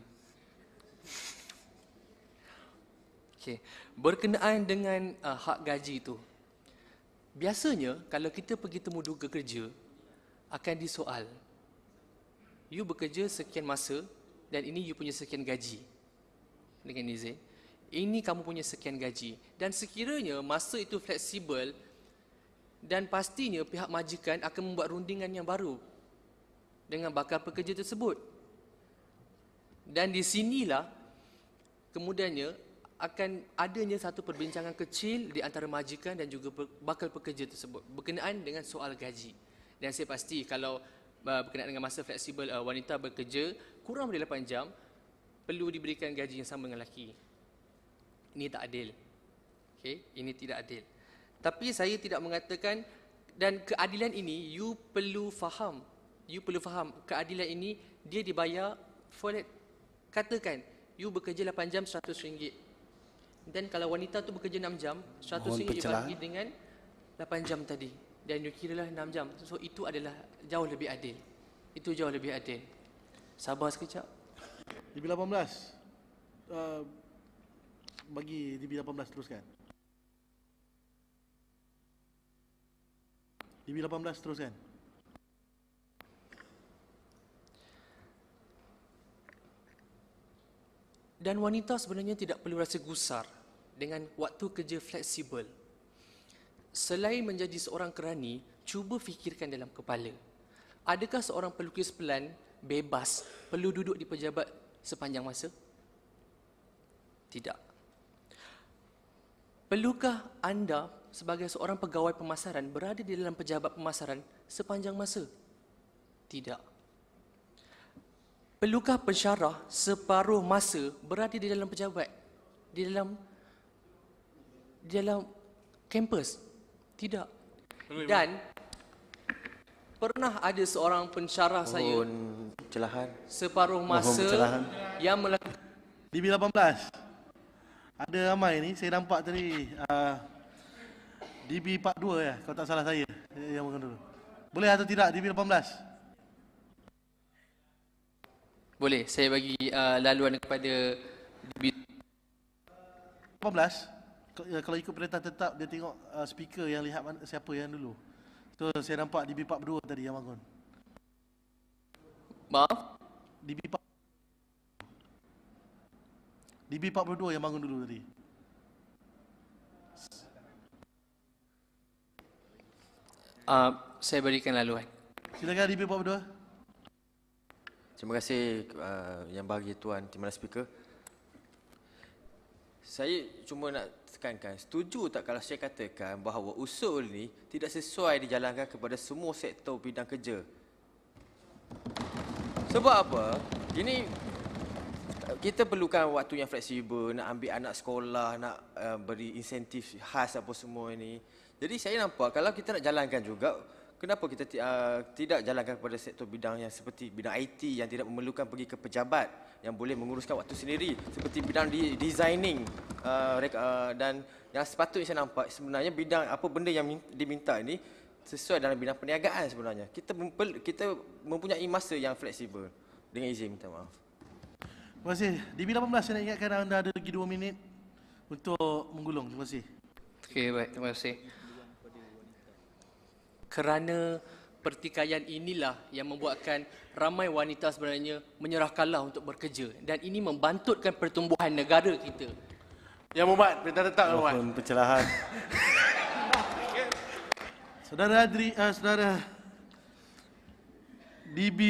Okey, berkenaan dengan hak gaji itu. Biasanya kalau kita pergi temu duga kerja akan disoal. You bekerja sekian masa dan ini you punya sekian gaji. Dengan izin, ini kamu punya sekian gaji. Dan sekiranya masa itu fleksibel dan pastinya pihak majikan akan membuat rundingan yang baru dengan bakal pekerja tersebut. Dan di sinilah kemudiannya akan adanya satu perbincangan kecil di antara majikan dan juga bakal pekerja tersebut berkenaan dengan soal gaji. Dan saya pasti kalau berkenaan dengan masa fleksibel wanita bekerja kurang dari 8 jam, perlu diberikan gaji yang sama dengan lelaki. Ini tak adil. Okay? Ini tidak adil. Tapi saya tidak mengatakan, dan keadilan ini you perlu faham. You perlu faham keadilan ini dia dibayar for it. Katakan you bekerja 8 jam RM100. Dan kalau wanita tu bekerja 6 jam, RM100 dibagi dengan 8 jam tadi. Dan you kiralah 6 jam. So itu adalah jauh lebih adil. Itu jauh lebih adil. Sabar sekejap. DB 18. Bagi DB 18 teruskan. DB 18 teruskan. Dan wanita sebenarnya tidak perlu rasa gusar dengan waktu kerja fleksibel. Selain menjadi seorang kerani, cuba fikirkan dalam kepala. Adakah seorang pelukis pelan bebas perlu duduk di pejabat sepanjang masa? Tidak. Perlukah anda sebagai seorang pegawai pemasaran berada di dalam pejabat pemasaran sepanjang masa? Tidak. Perlukah pensyarah separuh masa berada di dalam pejabat, di dalam kampus? Tidak. Dan pernah ada seorang pensyarah saya separuh masa yang melakukan DB 18. Ada ramai ni, saya nampak tadi DB 42 ya, kalau tak salah saya yang makan dulu. Boleh atau tidak DB 18? Boleh, saya bagi laluan kepada DB 18. Kalau ikut perintah tetap, dia tengok speaker yang lihat siapa yang dulu. So saya nampak DB 42 tadi yang bangun. Maaf? DB 42 yang bangun dulu tadi. Saya berikan laluan. Silakan DB 42. Terima kasih Yang Bahagia Tuan Timbalan Speaker. Saya cuma nak tekankan, setuju tak kalau saya katakan bahawa usul ni tidak sesuai dijalankan kepada semua sektor bidang kerja? Sebab apa? Ini kita perlukan waktu yang fleksibel, nak ambil anak sekolah, nak beri insentif khas apa semua ini. Jadi saya nampak kalau kita nak jalankan juga, kenapa kita tidak jalankan kepada sektor bidang yang seperti bidang IT yang tidak memerlukan pergi ke pejabat yang boleh menguruskan waktu sendiri, seperti bidang designing dan yang sepatutnya saya nampak sebenarnya bidang apa benda yang diminta ini sesuai dalam bidang perniagaan sebenarnya. Kita mempunyai masa yang fleksibel. Dengan izin minta maaf. Terima kasih. DB 18 saya nak ingatkan anda ada lagi 2 minit untuk menggulung. Terima kasih. Okey, baik. Terima kasih. Kerana pertikaian inilah yang membuatkan ramai wanita sebenarnya menyerahkanlah untuk bekerja dan ini membantutkan pertumbuhan negara kita. Yang Muhammad, perintah tetap Muhammad. Mohon pencerahan. Saudara DB,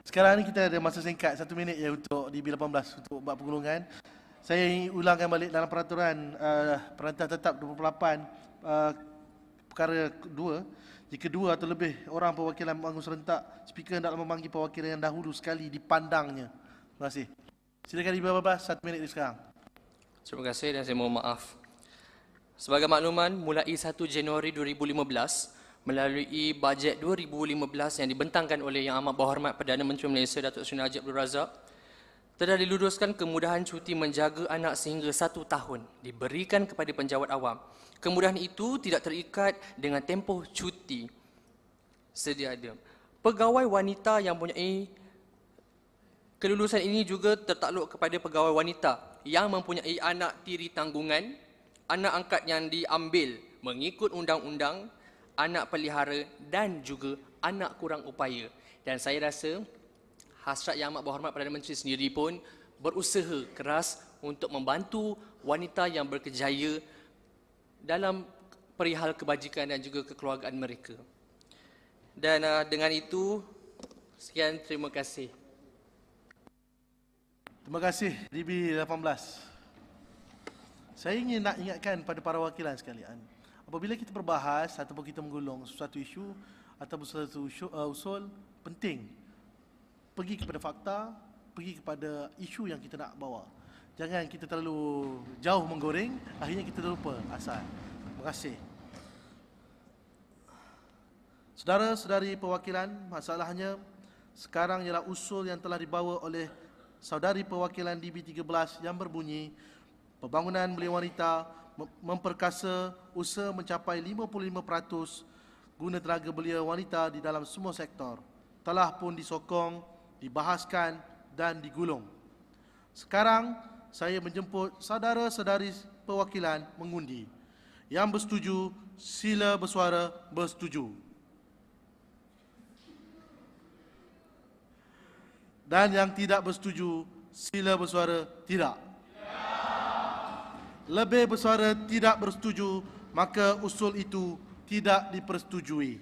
sekarang ni kita ada masa singkat 1 minit ya untuk DB 18 untuk buat penggulungan. Saya ingin ulangkan balik dalam peraturan perintah tetap 28 perkara 2, jika 2 atau lebih orang perwakilan pemanggung serentak, speaker hendaklah memanggil perwakilan yang dahulu sekali dipandangnya. Terima kasih. Silakan DB 18 1 minit dari sekarang. Terima kasih dan saya mohon maaf. Sebagai makluman, mulai 1 Januari 2015, melalui bajet 2015 yang dibentangkan oleh Yang Amat Berhormat Perdana Menteri Malaysia Datuk Seri Najib Abdul Razak, telah diluduskan kemudahan cuti menjaga anak sehingga 1 tahun diberikan kepada penjawat awam. Kemudahan itu tidak terikat dengan tempoh cuti sedia ada. Pegawai wanita yang mempunyai kelulusan ini juga tertakluk kepada pegawai wanita yang mempunyai anak tiri tanggungan, anak angkat yang diambil mengikut undang-undang, anak pelihara dan juga anak kurang upaya. Dan saya rasa hasrat Yang Amat Berhormat Perdana Menteri sendiri pun berusaha keras untuk membantu wanita yang berkejaya dalam perihal kebajikan dan juga kekeluargaan mereka. Dan dengan itu, sekian, terima kasih. Terima kasih DB 18. Saya ingin nak ingatkan pada para wakilan sekalian, apabila kita berbahas ataupun kita menggulung sesuatu isu ataupun sesuatu usul penting, pergi kepada fakta, pergi kepada isu yang kita nak bawa. Jangan kita terlalu jauh menggoreng, akhirnya kita lupa asal. Terima kasih. Saudara-saudari perwakilan, masalahnya sekarang ialah usul yang telah dibawa oleh saudari perwakilan DB 13 yang berbunyi, pembangunan belia wanita memperkasa usaha mencapai 55% guna tenaga belia wanita di dalam semua sektor. Telah pun disokong, dibahaskan dan digulung. Sekarang saya menjemput saudara-saudari perwakilan mengundi. Yang bersetuju, sila bersuara bersetuju. Dan yang tidak bersetuju, sila bersuara tidak. Lebih bersuara tidak bersetuju, maka usul itu tidak dipersetujui.